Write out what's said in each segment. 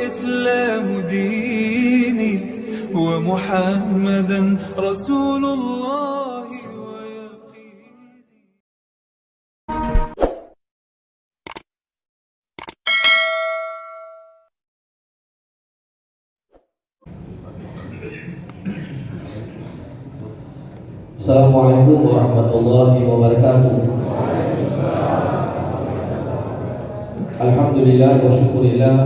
والإسلام ديني ومحمدا رسول الله ويقيني. Assalamualaikum warahmatullahi wabarakatuh. Alhamdulillah wa syukurillah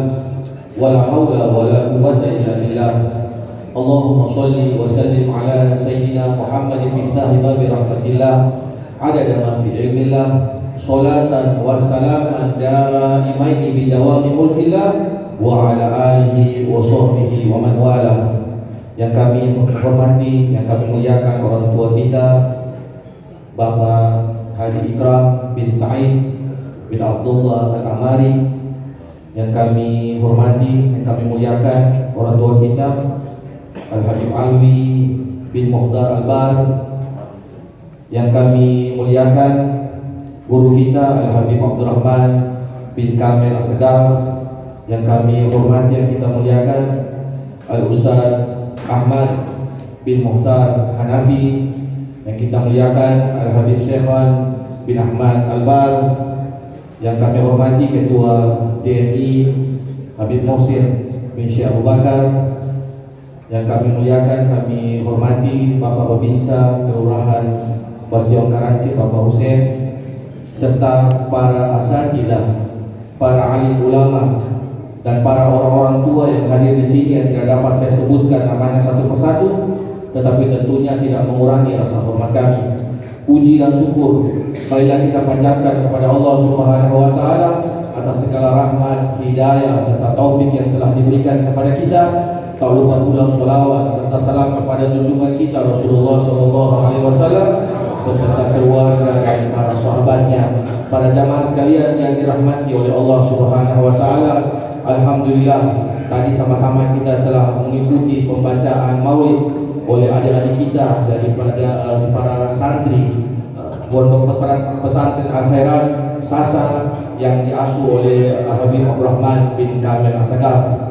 wa la hawla wa la quwwata illa billah. Allahumma shalli wa sallim ala sayyidina Muhammadin miftahi babi rahmatillah adada ma fi ilmillah salatan wa salaman daimaini bidawami mulkillah wa ala alihi wa sahbihi wa man wala. Yang kami hormati, yang kami muliakan orang tua kita, Bapak Haji Ikram bin Sa'id bin Abdullah Al-Amari. Yang kami hormati, yang kami muliakan orang tua kita, Al-Habib Alwi bin Muhdar Al-Bar. Yang kami muliakan guru kita, Al-Habib Abdurrahman bin Kamil As-Sagaf. Yang kami hormati, yang kita muliakan, Al-Ustaz Ahmad bin Muhtar Hanafi. Yang kita muliakan Al-Habib Syekhan bin Ahmad Al-Bar. Yang kami hormati Ketua DMI Habib Mohsin bin Syekh Abu Bakar. Yang kami muliakan, kami hormati Bapak Babinsa Kelurahan Bastion Karachi Bapak Hussein, serta para asatidzah, para alim ulama, dan para orang-orang tua yang hadir di sini yang tidak dapat saya sebutkan namanya satu persatu, tetapi tentunya tidak mengurangi rasa hormat kami. Puji dan syukur marilah kita panjatkan kepada Allah Subhanahu wa taala atas segala rahmat, hidayah serta taufik yang telah diberikan kepada kita. Tak lupa pula sholawat serta salam kepada junjungan kita Rasulullah sallallahu alaihi wasallam beserta keluarga dan para sahabatnya. Para jamaah sekalian yang dirahmati oleh Allah Subhanahu wa taala, alhamdulillah tadi sama-sama kita telah mengikuti pembacaan maulid oleh adik-adik kita daripada para santri Pondok Pesantren Al-Khairat Sasa yang diasuh oleh Habib Abdurrahman bin Kamil As-Sagaf.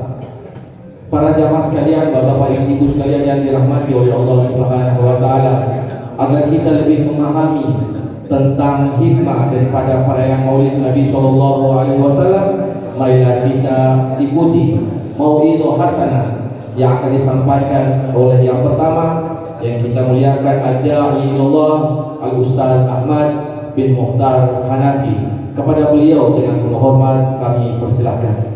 Para jamaah sekalian, bapak-bapak, ibu sekalian yang dirahmati oleh Allah Subhanahu wa taala, agar kita lebih memahami tentang hikmah daripada perayaan Maulid Nabi sallallahu alaihi wasallam, marilah kita ikuti mau'idhah hasanah yang akan disampaikan oleh yang pertama yang kita muliakan ad-da'i ilallah Al-Ustaz Ahmad bin Muhtar Hanafi. Kepada beliau dengan penuh hormat kami persilakan.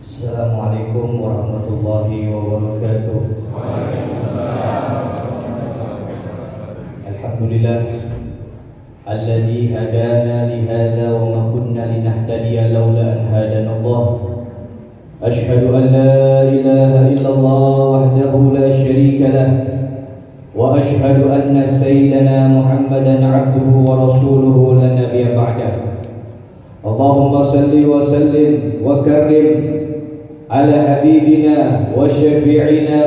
Assalamualaikum warahmatullahi wabarakatuh. Alhamdulillah alladzi hadana li hadza wa ma kunna linahtadiya laula an hadana Allah. Ashhadu an la ilaha illallah wahdahu la syarika lah wa ashhadu anna sayyidana Muhammadan abduhu wa rasuluhu la nabiyya ba'dah. Allahumma salli wa sallim wa karrim ala habibina wa syafi'ina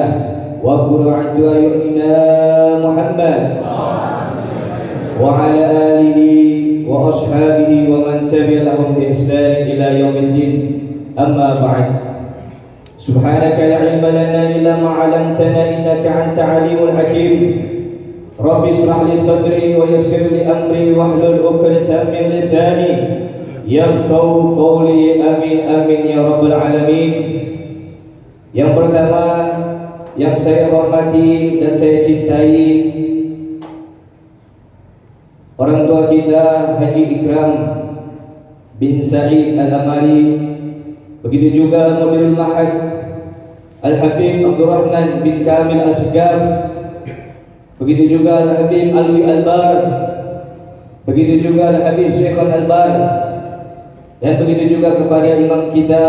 wa qurratu ayunina Muhammad wa ala alihi wa ashabihi wa man tabi'ahum bi ihsan ila yaumiddin. Amma ba'd. Subhanaka la ilma lana illa ma 'allamtana innaka anta alimul hakim. Rabbi ishrah li sadri wa yassir li amri wahlul 'uqdatam min lisani yafqahu qawli. Amin amin ya rabbal alamin. Yang pertama yang saya hormati dan saya cintai, orang tua kita Haji Ikram bin Sa'id Al-Amari, begitu juga Mudirul Ma'had Al-Habib Abdurrahman bin Kamil As-Sagaf, begitu juga Al-Habib Alwi Al-Bar, begitu juga Al-Habib Syekhan Al-Bar, dan begitu juga kepada imam kita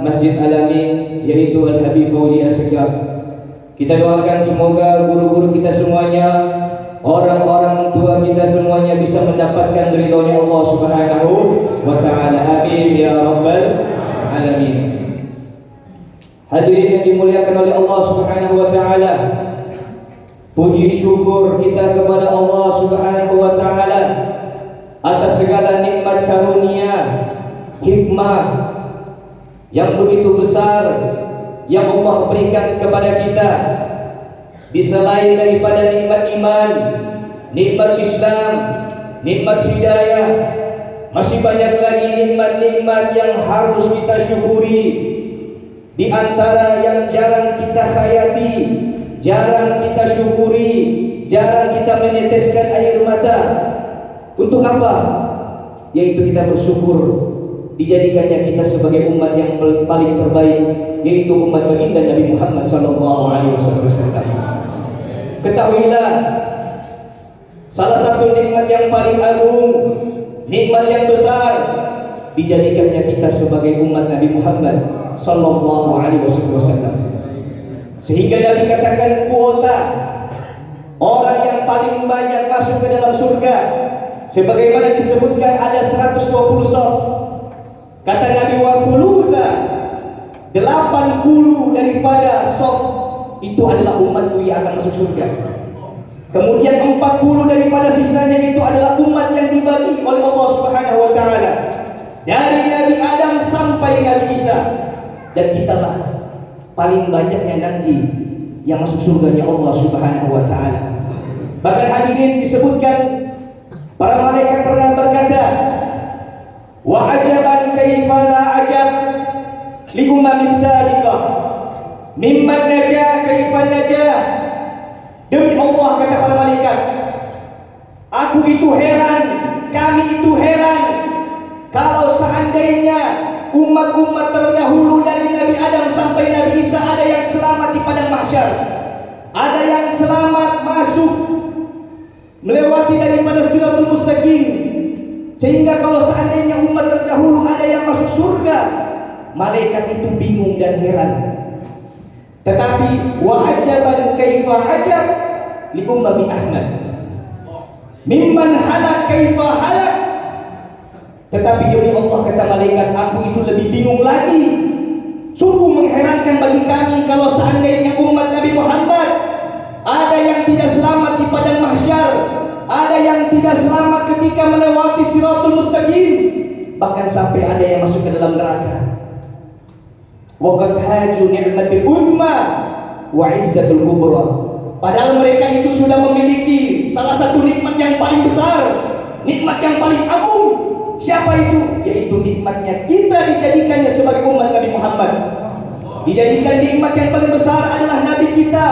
Masjid Al-Amin yaitu Al-Habib Fauzi As-Sagaf. Kita doakan semoga guru-guru kita semuanya, orang-orang tua kita semuanya bisa mendapatkan ridhonya Allah Subhanahu wa ta'ala. Amin ya rabbal alamin. Hadirin yang dimuliakan oleh Allah Subhanahu wa ta'ala, puji syukur kita kepada Allah Subhanahu wa ta'ala atas segala nikmat karunia, hikmah yang begitu besar yang Allah berikan kepada kita. Di selain daripada nikmat iman, nikmat Islam, nikmat hidayah, masih banyak lagi nikmat-nikmat yang harus kita syukuri. Di antara yang jarang kita hayati, jarang kita syukuri, jarang kita meneteskan air mata. Untuk apa? Yaitu kita bersyukur dijadikannya kita sebagai umat yang paling terbaik, yaitu umat baginda Nabi Muhammad SAW. Ketahuilah, salah satu nikmat yang paling agung, nikmat yang besar, dijadikannya kita sebagai umat Nabi Muhammad SAW. Sehingga Nabi katakan kuota orang yang paling banyak masuk ke dalam surga, sebagaimana disebutkan ada 120 saf. Kata Nabi wa thulutha, 80 daripada saf itu adalah umatku yang akan masuk surga. Kemudian 40 daripada sisanya itu adalah umat yang dibagi oleh Allah Subhanahu wa ta'ala, dari Nabi Adam sampai Nabi Isa. Dan kitalah paling banyaknya nanti yang masuk surganya Allah Subhanahu wa ta'ala. Bahkan hadirin disebutkan para malaikat pernah berkata, wa ajaban kaifa la ajab li umamis sabiqah mimman najah kaifa najah. Demi Allah, kata para malaikat, aku itu heran, kami itu heran, kalau seandainya umat-umat terdahulu dari Nabi Adam sampai Nabi Isa ada yang selamat di padang mahsyar, ada yang selamat masuk melewati daripada siratul mustaqim, sehingga kalau seandainya umat terdahulu ada yang masuk surga, malaikat itu bingung dan heran. Tetapi wa ajaban kaifa ajab li ummati Ahmad mimman halak kaifa halak. Tetapi demi Allah, kata malaikat, aku itu lebih bingung lagi. Sungguh mengherankan bagi kami kalau seandainya umat Nabi Muhammad ada yang tidak selamat di padang mahsyar, ada yang tidak selamat ketika melewati siratul mustaqim, bahkan sampai ada yang masuk ke dalam neraka. Wa qad haju ni'matil uzma wa izzatul kubra. Padahal mereka itu sudah memiliki salah satu nikmat yang paling besar, nikmat yang paling agung. Siapa itu? Yaitu nikmatnya kita dijadikannya sebagai umat Nabi Muhammad. Dijadikan nikmat yang paling besar adalah Nabi kita,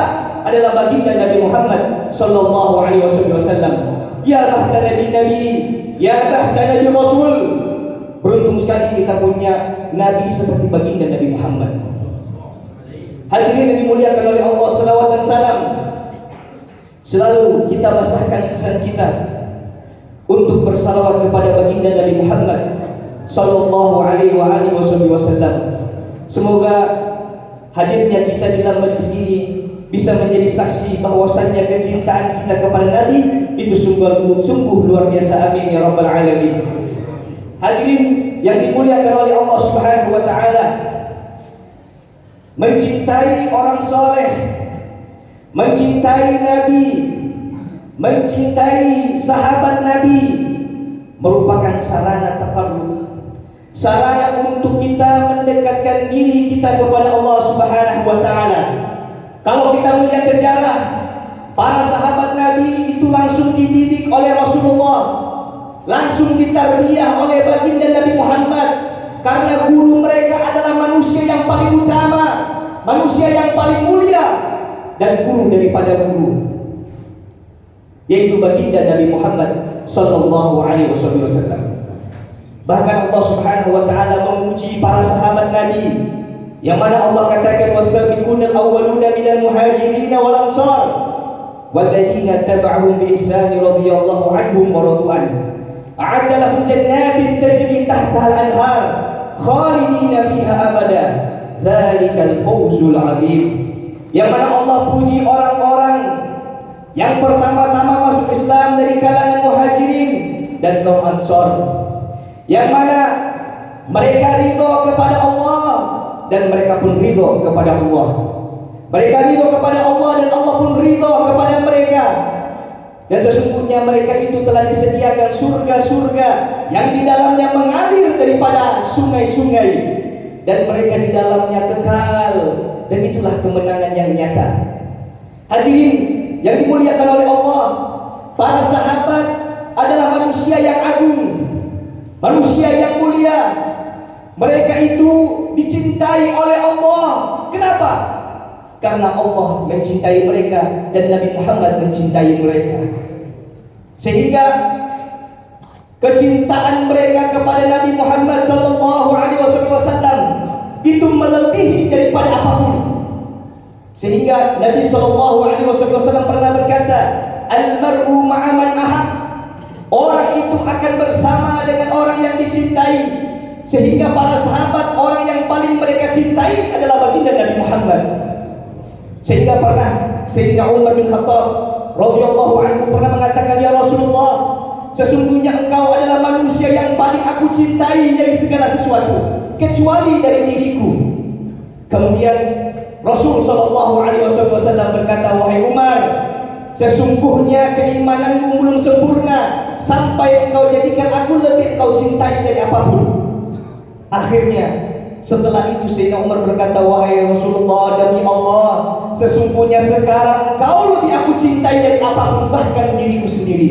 adalah baginda Nabi Muhammad sallallahu alaihi wasallam. Ya bahta nabi, ya bahta nabi rasul. Beruntung sekali kita punya nabi seperti baginda Nabi Muhammad. Hadirin yang dimuliakan oleh Allah, salawat dan salam selalu kita basahkan lisan kita untuk bersalawat kepada baginda Nabi Muhammad sallallahu alaihi wasallam. Semoga hadirnya kita di dalam majlis ini bisa menjadi saksi bahwasannya kecintaan kita kepada Nabi itu sungguh luar biasa. Amin ya rabbal alamin. Hadirin yang dimuliakan oleh Allah Subhanahu wa ta'ala, mencintai orang soleh, mencintai Nabi, mencintai sahabat Nabi merupakan sarana taqarrub, sarana untuk kita mendekatkan diri kita kepada Allah Subhanahu wa ta'ala. Kalau kita melihat sejarah, para sahabat Nabi itu langsung dididik oleh Rasulullah, langsung ditarbiyah oleh baginda Nabi Muhammad, karena guru mereka adalah manusia yang paling utama, manusia yang paling mulia, dan guru daripada guru, yaitu baginda Nabi Muhammad sallallahu alaihi wasallam. Bahkan Allah Subhanahu wa ta'ala memuji para sahabat Nabi, yang mana Allah katakan was-sabiqunal awwaluna minal muhajirin wal ansar walladzina tabauhum bi ihsan radhiyallahu anhum wa radu an a'adda lahum jannatin tajri tahtaha al-anhar khalidina fiha abada dzalikal fawzul 'adzim. yang mana Allah puji orang-orang yang pertama-tama masuk Islam dari kalangan Muhajirin dan kaum Ansor, yang mana mereka ridho kepada Allah dan mereka pun ridho kepada Allah. Mereka ridho kepada Allah dan Allah pun ridho kepada mereka. Dan sesungguhnya mereka itu telah disediakan surga-surga yang di dalamnya mengalir daripada sungai-sungai, dan mereka di dalamnya kekal, dan itulah kemenangan yang nyata. Hadirin yang dimuliakan oleh Allah, para sahabat adalah manusia yang agung, manusia yang mulia. Mereka itu dicintai oleh Allah. Kenapa? Karena Allah mencintai mereka dan Nabi Muhammad mencintai mereka. Sehingga kecintaan mereka kepada Nabi Muhammad SAW itu melebihi daripada apapun. Sehingga Nabi SAW pernah berkata, "Al-mar'u ma'a man ahab." Orang itu akan bersama dengan orang yang dicintai. Sehingga para sahabat, orang yang paling mereka cintai adalah baginda Nabi Muhammad. Sehingga pernah Sayyidina Umar bin Khattab radhiyallahu anhu pernah mengatakan, "Ya Rasulullah, sesungguhnya engkau adalah manusia yang paling aku cintai dari segala sesuatu, kecuali dari diriku." Kemudian Rasul sallallahu alaihi wasallam berkata, "Wahai Umar, sesungguhnya keimananmu belum sempurna sampai engkau jadikan aku lebih kau cintai dari apapun." Akhirnya setelah itu Sayyidina Umar berkata, "Wahai Rasulullah, demi Allah, sesungguhnya sekarang engkau lebih aku cintai dari apapun, bahkan diriku sendiri."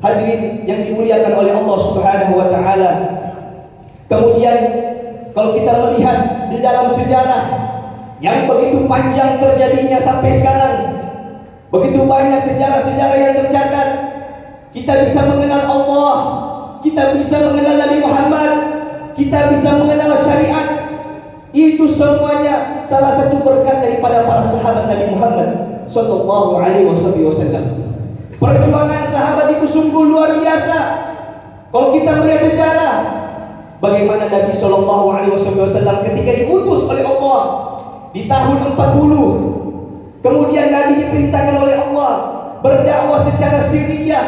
Hadirin yang dimuliakan oleh Allah Subhanahu wa taala. Kemudian kalau kita melihat di dalam sejarah yang begitu panjang terjadinya sampai sekarang, begitu banyak sejarah-sejarah yang tercatat, kita bisa mengenal Allah, kita bisa mengenal Nabi Muhammad, kita bisa mengenal syariat. Itu semuanya salah satu berkat daripada para sahabat Nabi Muhammad sallallahu alaihi wasallam. Perjuangan sahabat itu sungguh luar biasa. Kalau kita melihat sejarah bagaimana Nabi sallallahu alaihi wasallam ketika diutus oleh Allah di tahun 40, kemudian Nabi diperintahkan oleh Allah berdakwah secara sirriyah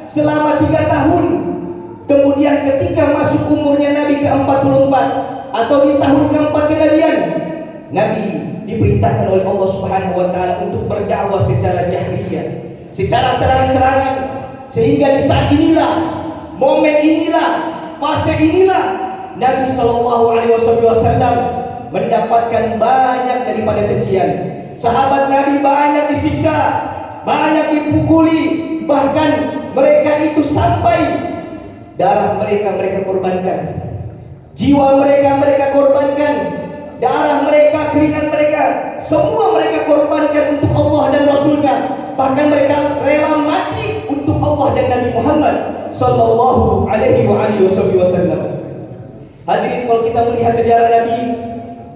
selama 3 tahun. Kemudian ketika masuk umurnya Nabi ke-44 atau di tahun ke-4 kenabian, Nabi diperintahkan oleh Allah Subhanahu wa taala untuk berdakwah secara jahriyah, secara terang-terangan. Sehingga di saat inilah, momen inilah, fase inilah Nabi sallallahu alaihi wasallam mendapatkan banyak daripada cacian. Sahabat Nabi banyak disiksa, banyak dipukuli, bahkan mereka itu sampai darah mereka korbankan, jiwa mereka korbankan, darah mereka, keringat mereka, semua mereka korbankan untuk Allah dan Rasulnya. Bahkan mereka rela mati untuk Allah dan Nabi Muhammad sallallahu alaihi wasallam. Hadirin, kalau kita melihat sejarah Nabi,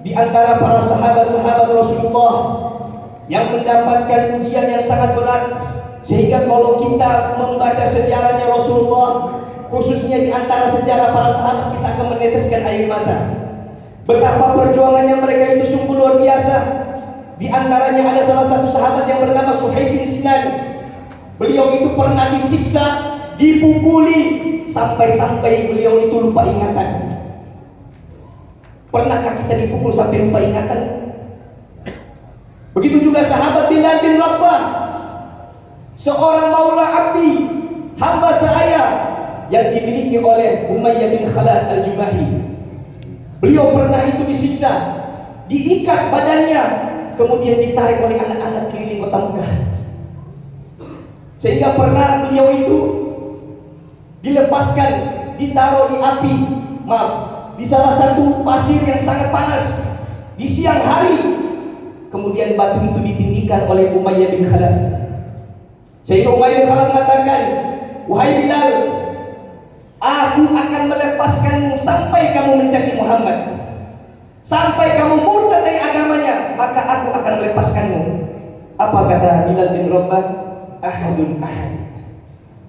di antara para sahabat-sahabat Rasulullah yang mendapatkan ujian yang sangat berat, sehingga kalau kita membaca sejarahnya Rasulullah, khususnya di antara sejarah para sahabat, kita akan meneteskan air mata. Betapa perjuangannya mereka itu sungguh luar biasa. Di antaranya ada salah satu sahabat yang bernama Suhaib bin Sinan. Beliau itu pernah disiksa, dipukuli, sampai-sampai beliau itu lupa ingatan. Pernahkah kita dipukul sampai lupa ingatan? Begitu juga sahabat Bilal bin Rabah, seorang maula abdi, hamba sahaya yang dimiliki oleh Umayyah bin Khalaf al-Jumahi. Beliau pernah itu disiksa, diikat badannya, kemudian ditarik oleh anak-anak keliling kota Mekah. Sehingga pernah beliau itu dilepaskan, ditaruh di api, di salah satu pasir yang sangat panas di siang hari. Kemudian batu itu ditinggikan oleh Umayyah bin Khalaf. Sehingga Umayyah bin Khalaf mengatakan, "Wahai Bilal, aku akan melepaskanmu sampai kamu mencaci Muhammad, sampai kamu murtad dari agamanya, maka aku akan melepaskanmu." Apa kata Bilal bin Rabah? "Ahadun ahad,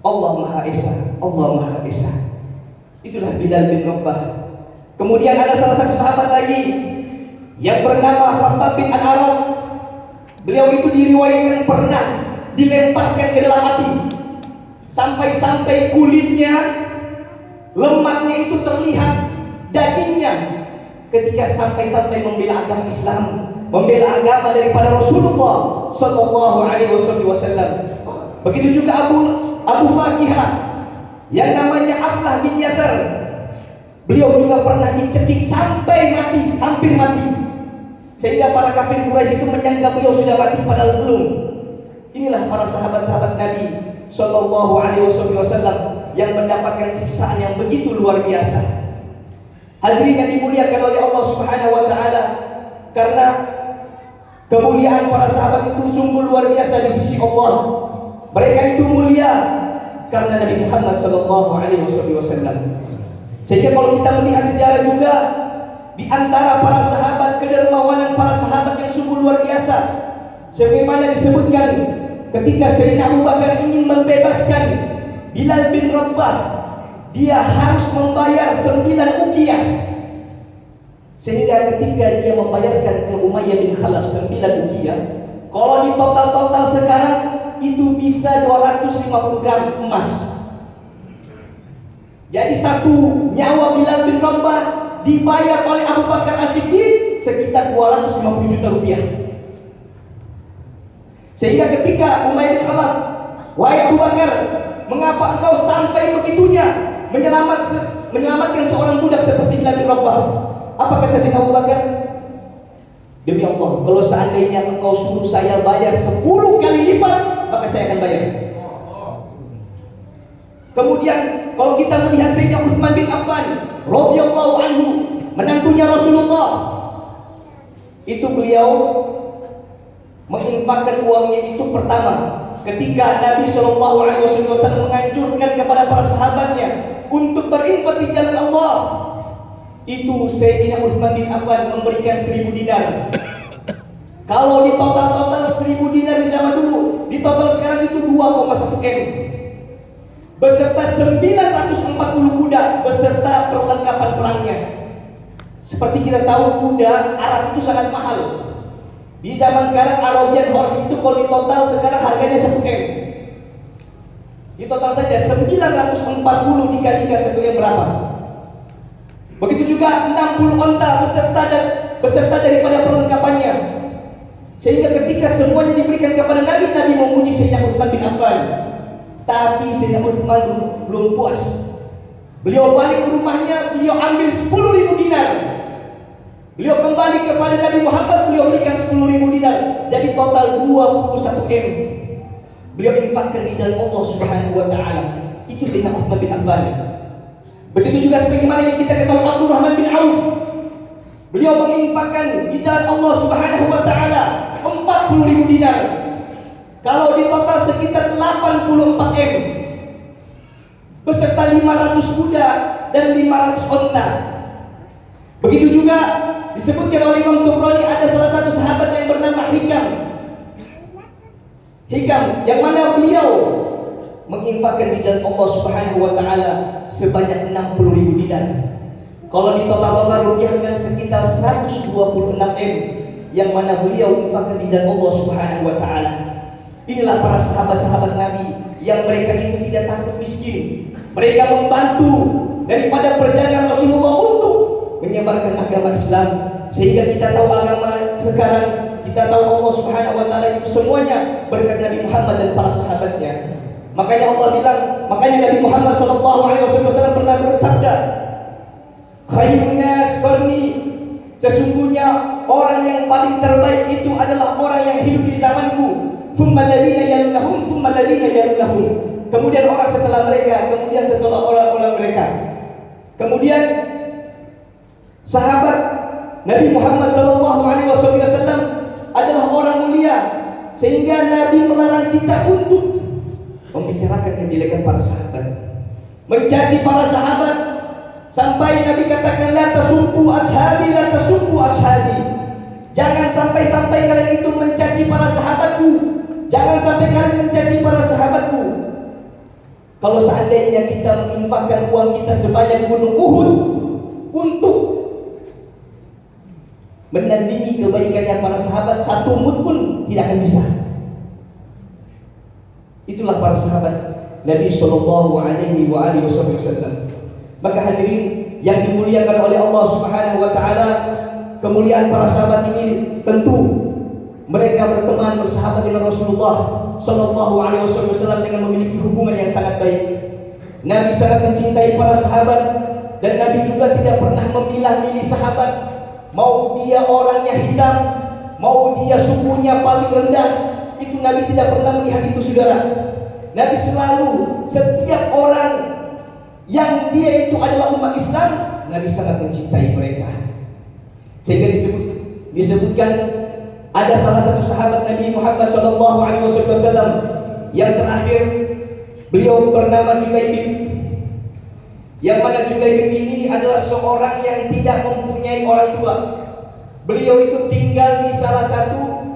Allah Maha Esa, Allah Maha Esa." Itulah Bilal bin Rabah. Kemudian ada salah satu sahabat lagi yang bernama Khabbab bin Al-Arat. Beliau itu diriwayatkan pernah dilemparkan ke dalam api sampai-sampai kulitnya, lemaknya itu terlihat, dagingnya, ketika sampai-sampai membela agama Islam, membela agama daripada Rasulullah Sallallahu Alaihi Wasallam. Begitu juga Abu Fakihah yang namanya Aflah bin Yasar. Beliau juga pernah dicekik sampai mati, hampir mati, sehingga para kafir Quraisy itu menyangka beliau sudah mati, padahal belum. Inilah para sahabat-sahabat Nabi Sallallahu Alaihi Wasallam yang mendapatkan siksaan yang begitu luar biasa. Hadirin yang dimuliakan oleh Allah Subhanahu Wa Taala, karena kemuliaan para sahabat itu sungguh luar biasa di sisi Allah. Mereka itu mulia karena Nabi Muhammad Sallallahu Alaihi Wasallam. Sehingga kalau kita melihat sejarah juga, di antara para sahabat, kedermawanan para sahabat yang sungguh luar biasa. Sebagaimana disebutkan ketika Sayyidina Abu Bakar ingin membebaskan Bilal bin Rabah, dia harus membayar 9 uqiyah. Sehingga ketika dia membayarkan ke Umayyah bin Khalaf 9 uqiyah, kalau di total sekarang itu bisa 250 gram emas. Jadi satu nyawa Bilal bin Rabah dibayar oleh Abu Bakar As-Siddiq sekitar 250 juta rupiah. Sehingga ketika Umayyah bin Khalaf, wahai Abu Bakar, mengapa engkau sampai begitunya menyelamatkan seorang budak seperti Bilal bin Rabah? Apa kata Sayyidina Abu Bakar? Demi Allah, kalau seandainya engkau suruh saya bayar 10 kali lipat, maka saya akan bayar. Kemudian kalau kita melihat Sayyidina Utsman bin Affan radhiyallahu anhu, menantunya Rasulullah, itu beliau menginfakkan uangnya itu pertama ketika Nabi Shallallahu Alaihi Wasallam menganjurkan kepada para sahabatnya untuk berinfak di jalan Allah. Itu Sayyidina Utsman bin Affan memberikan 1000 dinar. Kalau di total 1000 dinar di zaman dulu, di total sekarang itu 2,1 M, beserta 940 kuda beserta perlengkapan perangnya. Seperti kita tahu, kuda Arab itu sangat mahal. Di zaman sekarang Arabian horse itu kalau di total sekarang harganya 1 M. Di total saja 940 dikalikan 1 M berapa? Begitu juga 60 onta beserta daripada perlengkapannya. Sehingga ketika semuanya diberikan kepada Nabi, Nabi memuji Sayyidina Utsman bin Affan. Tapi Sayyidina Utsman belum puas. Beliau balik ke rumahnya, beliau ambil 10.000 dinar. Beliau kembali kepada Nabi Muhammad, beliau berikan 10.000 dinar. Jadi total 21 M. Beliau infakkan di jalan Allah Subhanahu Wa Taala. Itu Sayyidina Utsman bin Affan. Begitu juga sebagaimana yang kita ketahui Abdurrahman bin Auf, beliau menginfakkan di jalan Allah Subhanahu Wa Taala 40.000 dinar. Kalau di total sekitar 84 M, beserta 500 kuda dan 500 onta. Begitu juga disebutkan oleh Imam Tabrani, ada salah satu sahabat yang bernama Hikam, yang mana beliau menginfakkan di jalan Allah Subhanahu Wa Taala sebanyak 60.000 dinar. Kalau di total rupiahkan sekitar 126 M, yang mana beliau infakkan di jalan Allah Subhanahu Wa Taala. Inilah para sahabat-sahabat Nabi yang mereka itu tidak takut miskin. Mereka membantu daripada perjalanan Rasulullah untuk menyebarkan agama Islam. Sehingga kita tahu agama sekarang, kita tahu Allah Subhanahu Wa Taala itu semuanya berkat Nabi Muhammad dan para sahabatnya. Makanya Allah bilang, makanya Nabi Muhammad SAW pernah bersabda, khairun nas qarni, sesungguhnya orang yang paling terbaik itu adalah orang yang hidup di zamanku. Tsumma alladziina yalunahum, tsumma alladziina yalunahum. Kemudian orang setelah mereka, kemudian setelah orang-orang mereka. Kemudian sahabat Nabi Muhammad SAW adalah orang mulia, sehingga Nabi melarang kita untuk membicarakan kejelekan para sahabat, mencaci para sahabat, sampai Nabi katakan la tasubbu ashabi, la tasubbu ashabi. Jangan sampai kalian itu mencaci para sahabatku. Jangan sampai kalian mencaci para sahabatku. Kalau seandainya kita menginfakkan uang kita sebanyak gunung Uhud untuk menandingi kebaikannya para sahabat, satu mut pun tidak akan bisa. Itulah para sahabat Nabi Shallallahu Alaihi Wasallam. Maka hadirin yang dimuliakan oleh Allah Subhanahu Wa Taala, kemuliaan para sahabat ini tentu mereka berteman bersahabat dengan Rasulullah Shallallahu Alaihi Wasallam dengan memiliki hubungan yang sangat baik. Nabi sangat mencintai para sahabat dan Nabi juga tidak pernah memilah-milih sahabat, mau dia orangnya hitam, mau dia sukunya paling rendah, itu Nabi tidak pernah melihat itu, saudara. Nabi selalu setiap orang yang dia itu adalah umat Islam, Nabi sangat mencintai mereka. Sehingga disebutkan ada salah satu sahabat Nabi Muhammad SAW yang terakhir, beliau bernama Julaibib. Yang mana Julaibib ini adalah seorang yang tidak mempunyai orang tua. Beliau itu tinggal di salah satu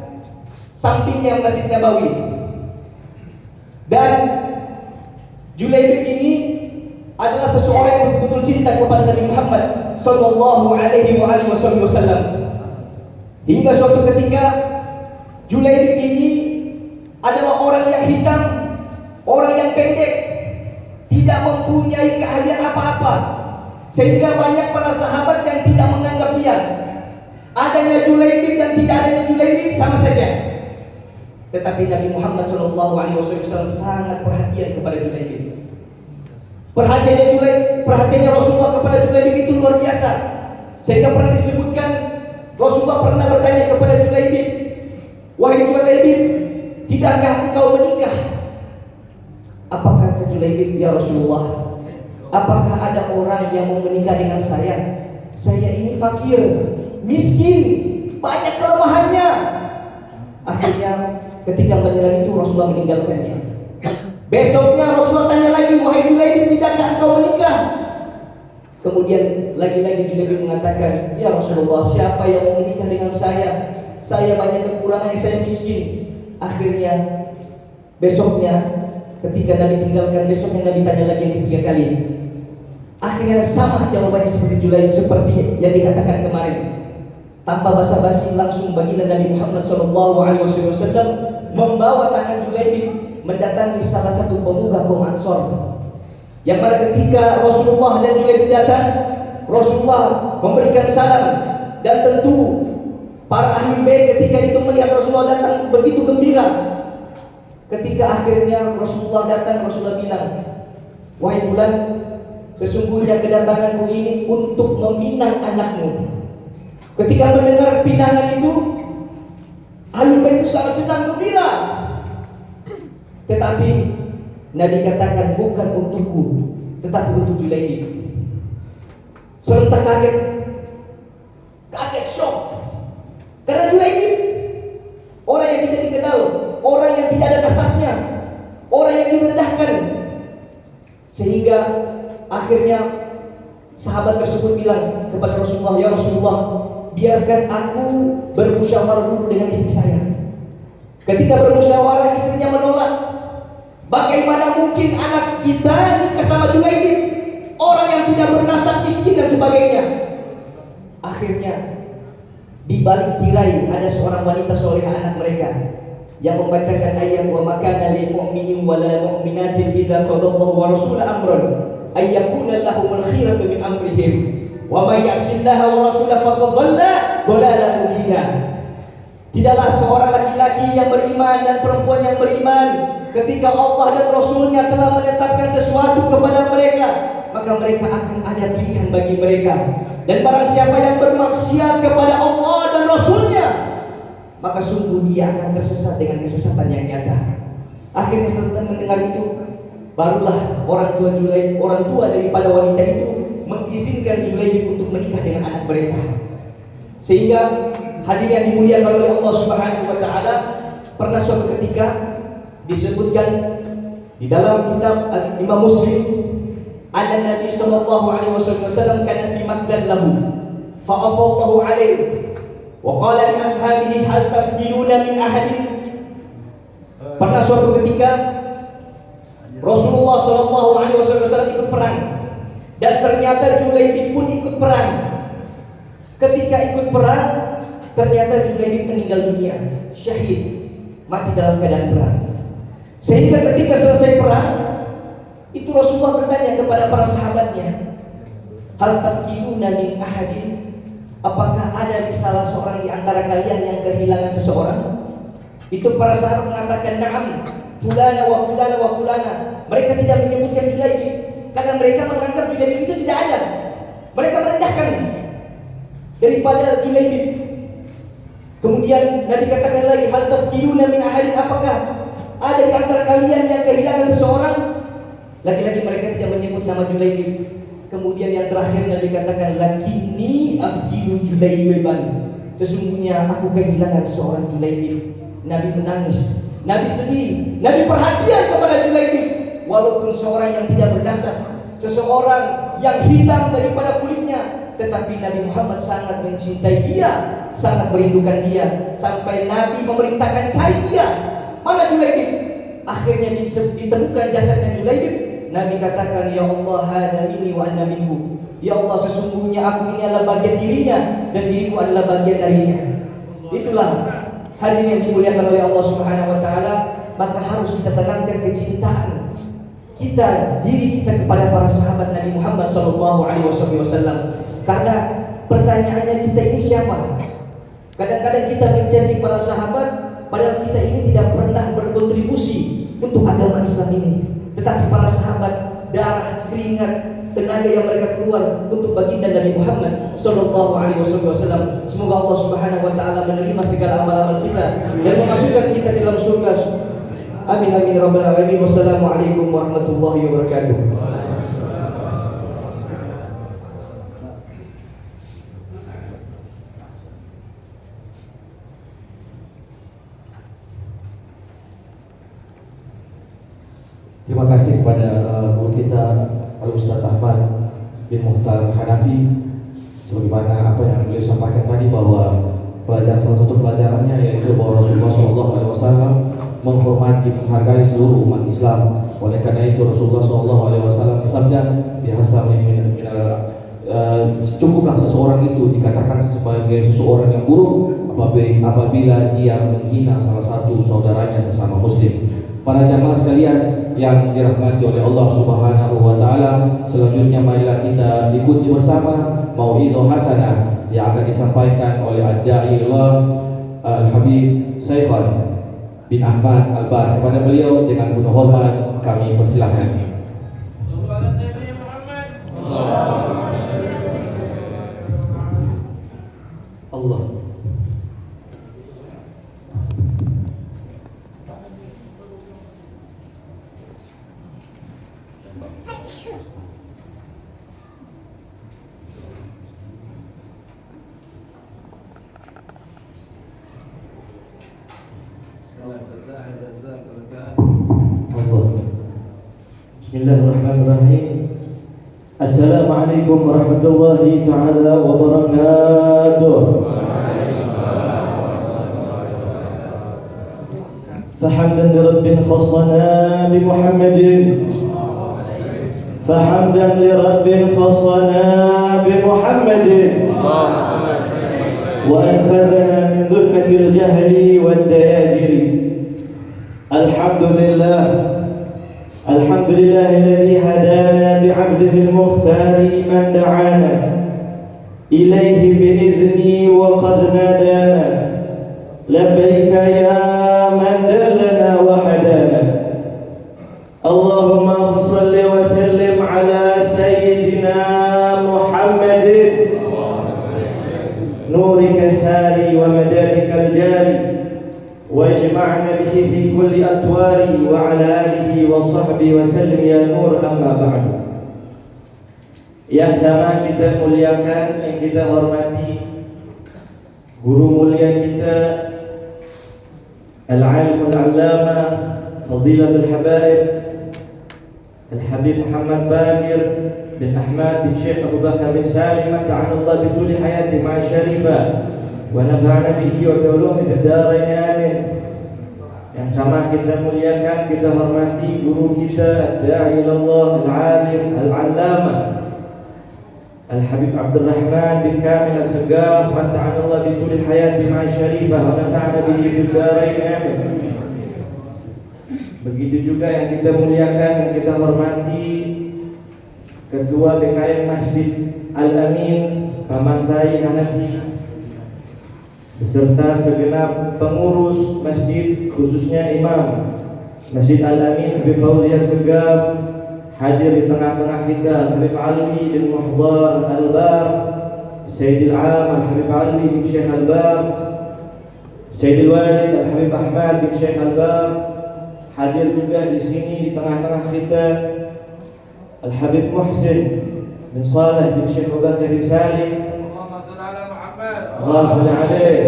sampingnya Masjid Nabawi. Dan Julaibib ini adalah seseorang yang betul-betul cinta kepada Nabi Muhammad Sallallahu Alaihi Wasallam. Hingga suatu ketika Julaibib ini adalah orang yang hitam, orang yang pendek, tidak mempunyai keahlian apa-apa, sehingga banyak para sahabat yang tidak menganggap dia. Adanya Julaibib dan tidak adanya Julaibib sama saja. Tetapi Nabi Muhammad SAW sangat perhatian kepada Julaibib. Perhatiannya Rasulullah kepada Julaibib itu luar biasa. Sehingga pernah disebutkan Rasulullah pernah bertanya kepada Julaibib, "Wahai Julaibib, tidakkah engkau menikah?" Apa kata Julaibib? "Ya Rasulullah, apakah ada orang yang mau menikah dengan saya? Saya ini fakir, miskin, banyak kelemahannya." Akhirnya ketika mendengar itu Rasulullah meninggalkannya. Besoknya Rasulullah tanya lagi, "Wahai Julaibib, tidakkah engkau menikah?" Kemudian lagi-lagi Julaibib mengatakan, "Ya Rasulullah, siapa yang mau menikah dengan saya? Saya banyak kekurangan, saya miskin." Akhirnya besoknya ketika Nabi tinggalkan, besoknya Nabi tanya lagi yang ketiga kali. Akhirnya sama jawabannya seperti Julaibib, seperti yang dikatakan kemarin. Tanpa basa-basi langsung baginda Nabi Muhammad SAW membawa tangan Julaibib mendatangi salah satu pemuda kaum Ansor. Yang mana ketika Rasulullah dan Julaibib datang, Rasulullah memberikan salam, dan tentu para ahli bait ketika itu melihat Rasulullah datang begitu gembira. Ketika akhirnya Rasulullah datang, Rasulullah bilang, "Wahai fulan, sesungguhnya kedatanganku ini untuk meminang anakmu." Ketika mendengar pinangan itu, ahli bait itu sangat senang gembira. Tetapi Nabi katakan, "Bukan untukku, tetapi untuk Julaibib." Serentak kaget shock. Karena Julaibib orang yang tidak dikenal, orang yang tidak ada nasabnya, orang yang direndahkan. Sehingga akhirnya sahabat tersebut bilang kepada Rasulullah, "Ya Rasulullah, biarkan aku bermusyawarah dulu dengan istri saya." Ketika bermusyawarah, istrinya menolak. Bagaimana mungkin anak kita nikah sama Julaibib, orang yang tidak bernasab, miskin dan sebagainya. Akhirnya di balik tirai ada seorang wanita solehah, anak mereka, yang membacakan ayat, "Wa makana lil mu'minin wa la mu'minatin idza qadallahu wa rasuluhu amran ay yakuna lahumul khiyaratu min amrihim wa may ya'sillaha wa rasulahu faqad dhalla dhalalan mubina." Tidaklah seorang laki-laki yang beriman dan perempuan yang beriman, ketika Allah dan Rasulnya telah menetapkan sesuatu kepada mereka, maka mereka akan ada pilihan bagi mereka. Dan barang siapa yang bermaksiat kepada Allah dan Rasulnya, maka sungguh dia akan tersesat dengan kesesatan yang nyata. Akhirnya setelah mendengar itu, barulah orang tua daripada wanita itu mengizinkan Julaibib untuk menikah dengan anak mereka. Sehingga hadirin yang dimuliakan oleh Allah Subhanahu wa taala, pernah suatu ketika disebutkan di dalam kitab Imam Muslim, ada Nabi sallallahu alaihi wasallam kana fi maksad lahu fa afallahu alaihi wa qala li ashabihi hal tafkiluna min ahadin. Pernah suatu ketika Rasulullah sallallahu alaihi wasallam ikut perang, dan ternyata Julaibib pun ikut perang. Ketika ikut perang, Ternyata Julaibib meninggal dunia, syahid, mati dalam keadaan perang. Sehingga ketika selesai perang, itu Rasulullah bertanya kepada para sahabatnya, hal tafkiruna min ahadin, apakah ada di salah seorang di antara kalian yang kehilangan seseorang? Itu para sahabat mengatakan, na'am, fulana wa fulana wa fulana. Mereka tidak menyebutkan Julaibib karena mereka menganggap Julaibib itu tidak ada. Mereka merendahkan daripada Julaibib. Kemudian Nabi katakan lagi, hal tafkiruna min ahadin, apakah ada di antara kalian yang kehilangan seseorang? Lagi-lagi mereka tidak menyebut nama Julaibib. Kemudian yang terakhir Nabi katakan, lakinni afkidu Julaibiban, sesungguhnya aku kehilangan seorang Julaibib. Nabi menangis, Nabi sedih, Nabi perhatian kepada Julaibib. Walaupun seorang yang tidak berdasar, seseorang yang hitam daripada kulitnya, tetapi Nabi Muhammad sangat mencintai dia, sangat merindukan dia, sampai Nabi memerintahkan cari dia. Mana Julaibib? Akhirnya ditemukan jasadnya Julaibib. Nabi katakan, ya Allah, hada minni wa anna minhu. Ya Allah, sesungguhnya aku ini adalah bagian dirinya dan diriku adalah bagian darinya. Itulah hadirin yang dimuliakan oleh Allah Subhanahu wa taala. Maka harus kita tanamkan kecintaan kita, diri kita kepada para sahabat Nabi Muhammad sallallahu alaihi wasallam. Karena pertanyaannya, kita ini siapa? Kadang-kadang kita mencaci para sahabat, padahal kita ini tidak pernah berkontribusi untuk agama Islam ini. Tetapi para sahabat, darah, keringat, tenaga yang mereka keluar untuk baginda Nabi Muhammad sallallahu alaihi wasallam. Semoga Allah Subhanahu wa taala menerima segala amal-amal kita dan memasukkan kita di dalam surga. Amin amin rabbal alamin. Wassalamualaikum warahmatullahi wabarakatuh. Terima kasih kepada guru kita Al-Ustaz Ahmad bin Muhtar Hanafi. Sebagaimana apa yang beliau sampaikan tadi, bahwa pelajaran, salah satu pelajarannya yaitu bahwa Rasulullah SAW menghormati, menghargai seluruh umat Islam. Oleh karena itu Rasulullah SAW bersabda, cukuplah seseorang itu dikatakan sebagai seseorang yang buruk apabila dia menghina salah satu saudaranya sesama muslim. Para jamaah sekalian yang dirahmati oleh Allah Subhanahu wa taala, selanjutnya marilah kita ikuti bersama mau'idhah hasanah yang akan disampaikan oleh ad-da'i Al-Habib Saifan bin Ahmad Al-Bar. Kepada beliau dengan penuh hormat kami persilahkan. Allah. Bismillahirrahmanirrahim. Assalamualaikum warahmatullahi ta'ala wabarakatuh. Fahamdan li Rabbin khassana bi Muhammadin, fahamdan li Rabbin khassana bi Muhammadin, wa anqadhana min dhulmatil jahli wad dayajiri. Alhamdulillah, الحمد لله الذي هدانا بعبده المختار من دعانا إليه بإذنه وقد نادانا. لبيك يا من دلنا وهدانا. اللهم صل وسلم على سيدنا محمد نورك الساري ومدادك الجاري، واجمعنا به في كل أطوار، وعلى آله وصحبه وسلم يا نور. أما بعد. Yang sama kita muliakan, yang kita hormati, guru mulia kita Al-Alim Al-Allama Fadilatul Habaib Al-Habib Muhammad Bagir bin Ahmad bin Syekh Abu Bakar bin Salim, ta'anallah bituli hayati ma'a syarifah wa nafa'ana bihi wa bi'ulumihi fid dharain amin. Yang sama kita muliakan, kita hormati guru kita ad-da'i ilallah al-alim al-allama Al-Habib Abdurrahman bin Kamil As-Segaf, mata'anallah bituli hayati ma'a syarifah wa nafa'ana bihi fil darain amin. Begitu juga yang kita muliakan dan kita hormati Ketua BKM Masjid Al-Amin Paman Zai Hanafi beserta segenap pengurus masjid, khususnya Imam Masjid Al-Amin Habib Fauzi As-Segaf, hadir di tengah-tengah kita Habib Ali bin Muhdar Al-Bar, Sayyidil Am Al-Habib Ali bin Syekh Al-Bar, Sayyidil Walid Al-Habib Ahmad bin Syekh Al-Bar. Hadir juga di sini di tengah-tengah kita Al-Habib Muhsin bin Saleh bin Syekh Abu Bakar bin Salim. Allahumma shalli ala Muhammad. Allahumma shalli alaihi.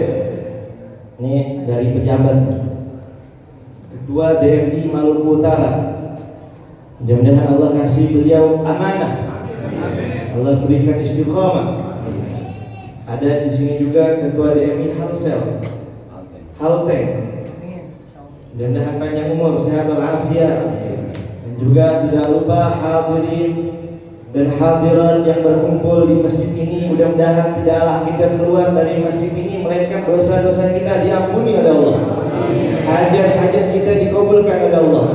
Ini dari pejabat Ketua DMI Maluku Utara. Mudah-mudahan Allah kasih beliau amanah. Allah berikan istiqomah. Ada di sini juga Ketua DMI Halsel, Halteng. Mudah-mudahan panjang umur, sehat walafiat. Dan juga tidak lupa hadirin dan hadirat yang berkumpul di masjid ini. Mudah-mudahan tidaklah kita keluar dari masjid ini melainkan dosa-dosa kita diampuni oleh Allah, hajat-hajat kita dikabulkan oleh Allah,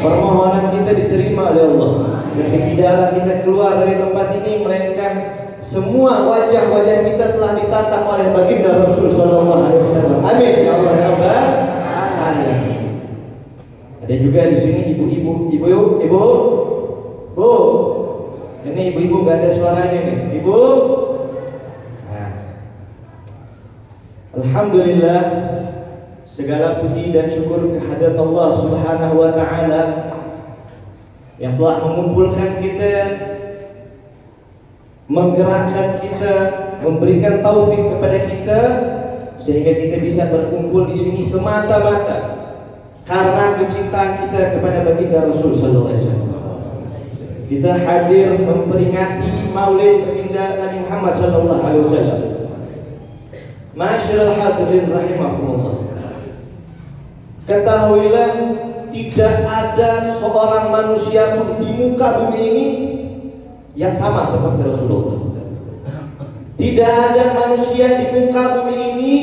permohonan kita diterima oleh Allah. Dan tidaklah kita keluar dari tempat ini melainkan semua wajah-wajah kita telah ditatap oleh baginda Rasul sallallahu alaihi wasallam. Amin ya Allah ya Rabbal alamin. Ada juga di sini ibu-ibu. Bu. Ini ibu-ibu enggak ada suaranya nih. Ibu. Nah. Alhamdulillah, segala puji dan syukur kehadirat Allah Subhanahu wa taala yang telah mengumpulkan kita, menggerakkan kita, memberikan taufik kepada kita sehingga kita bisa berkumpul di sini semata-mata karena kecintaan kita kepada baginda Rasul sallallahu alaihi wasallam. Kita hadir memperingati Maulid baginda Nabi Muhammad sallallahu alaihi wasallam. Ma'asyiral hadirin rahimakumullah. Ketahuilah tidak ada seorang manusia pun di muka bumi ini yang sama seperti Rasulullah. Tidak ada manusia di muka bumi ini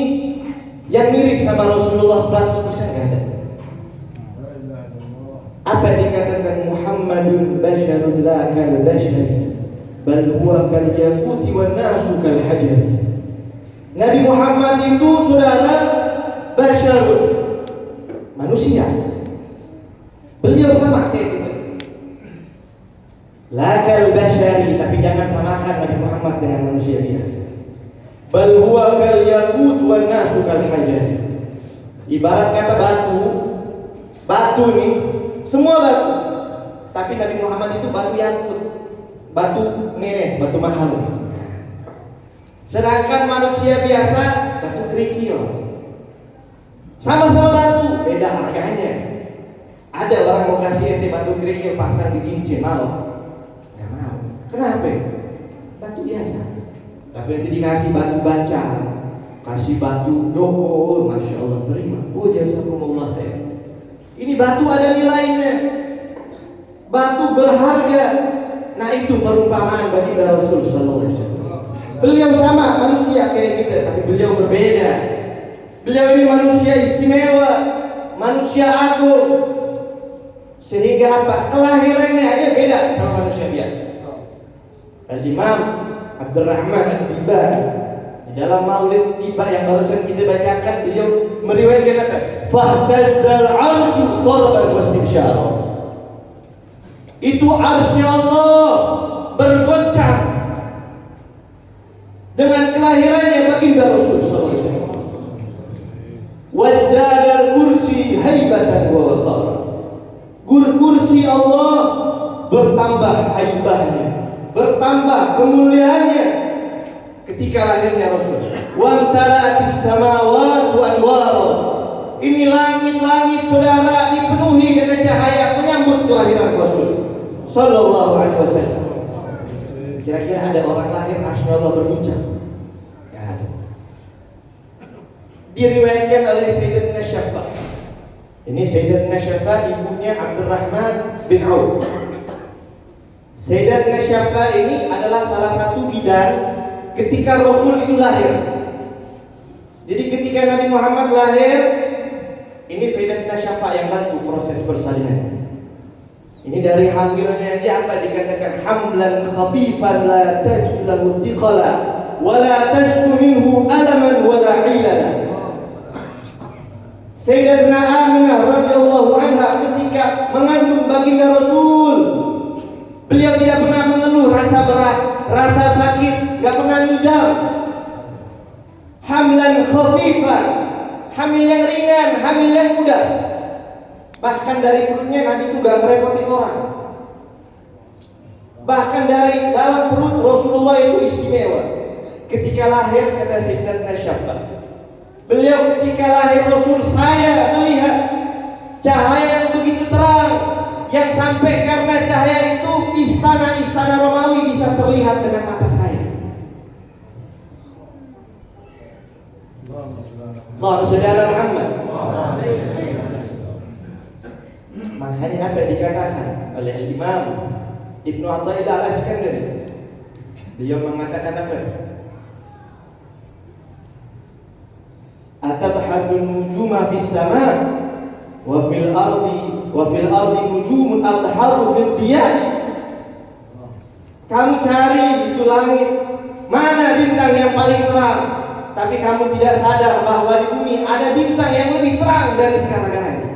yang mirip sama Rasulullah 100%, enggak ada. Apa yang dikatakan Muhammadun basyarun la kal bashari bal huwa kal yaquti wan nasu kal hajar. Nabi Muhammad itu saudara basyarun, manusia. Beliau sama kayak kita. La kal bashari, tapi jangan samakan Nabi Muhammad dengan manusia biasa. Bal huwa kal yaqut wan nasu kal hajar. Ibarat kata batu nih, semua batu. Tapi Nabi Muhammad itu batu yakut, batu merah, batu mahal. Sedangkan manusia biasa batu kerikil. Sama-sama batu, beda harganya. Ada orang mau kasih ente batu kerikil pasang di cincin, mau? Gak mau. Kenapa? Batu biasa. Tapi nanti dikasih batu baca, kasih batu doa, masya Allah terima. Oh jazakumullah khair. Ini batu ada nilainya, batu berharga. Nah itu perumpamaan bagi Rasul sallallahu alaihi wasallam. Beliau sama manusia kayak kita, tapi beliau berbeda. Beliau ini manusia istimewa, manusia agung. Sehingga apa? Kelahirannya aja beda sama manusia biasa. Al-Imam Abdurrahman Al-Tibari di dalam Maulid Tiba yang barusan kita bacakan, beliau meriwayatkan apa? Fahtazzal arsyu tarban wastimsyara. Itu arsy Allah bergoncang dengan kelahirannya baginda Rasul sallallahu alaihi wasallam. Wazdadal kursi haibatan wa waqara. Kursi Allah bertambah haibahnya, bertambah kemuliaannya ketika lahirnya Rasul. Wa tala'atis samawati anwara. Ini langit-langit saudara dipenuhi dengan cahaya menyambut kelahiran Rasul sallallahu alaihi wasallam. Kira-kira ada orang lahir arsy Allah berguncang? Enggak ada. Diriwayatkan oleh Sayyidatina Syafa. Ini Sayyidatina Syafa ibunya Abdurrahman bin Auf. Sayyidatuna Syafa ini adalah salah satu bidan ketika Rasul itu lahir. Jadi ketika Nabi Muhammad lahir, ini Sayyidatuna Syafa yang bantu proses persalinan. Ini dari hamilnya dia apa dikatakan hamlan khafifan la tajid lahu thiqala wa la tashku minhu alaman wa la ilala. Sayyidatuna Aminah radhiyallahu anha ketika mengandung baginda Rasul, beliau tidak pernah mengeluh rasa berat, rasa sakit, enggak pernah ngidam. Hamlan khafifan, hamil yang ringan, hamil yang mudah. Bahkan dari perutnya Nabi itu gak merepotin orang. Bahkan dari dalam perut Rasulullah itu istimewa. Ketika lahir kata Sayyidatuna Syafa, beliau ketika lahir Rasul, saya melihat cahaya yang begitu terang, yang sampai karena cahaya itu istana-istana Romawi bisa terlihat dengan mata saya. Allahumma shalli ala Muhammad. Makanya apa dikatakan oleh Imam Ibnu Athaillah Al-Iskandari, beliau mengatakan apa? Atabhathun nujuma fis sama wa fil ardi nujumun adharu fil diyan. Kamu cari itu langit, mana bintang yang paling terang, tapi kamu tidak sadar bahwa di bumi ada bintang yang lebih terang dari segala-galanya.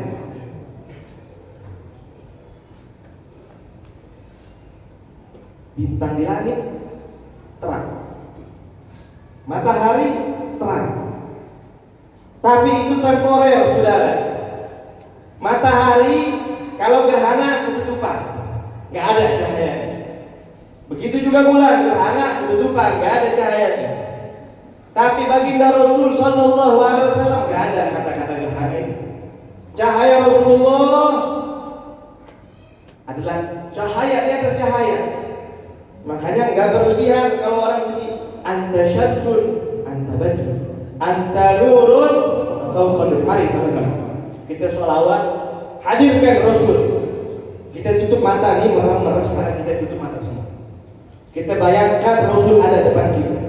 Bintang di langit terang, matahari terang, tapi itu temporer, saudara. Matahari kalau gerhana ketutupan, nggak ada cahaya. Begitu juga bulan, gerhana ketutupan, nggak ada cahayanya. Tapi baginda Rasul Sallallahu Alaihi Wasallam nggak ada kata-kata gerhana ini. Cahaya Rasulullah adalah cahaya di atas cahaya. Makanya nggak berlebihan kalau orang bunyi anta syamsun, anta badr, anta nurun, fauqa nur. Mari sama-sama kita sholawat, hadirkan Rasul. Kita tutup mata nih, merem-merem sekarang kita tutup mata semua. Kita bayangkan Rasul ada depan kita.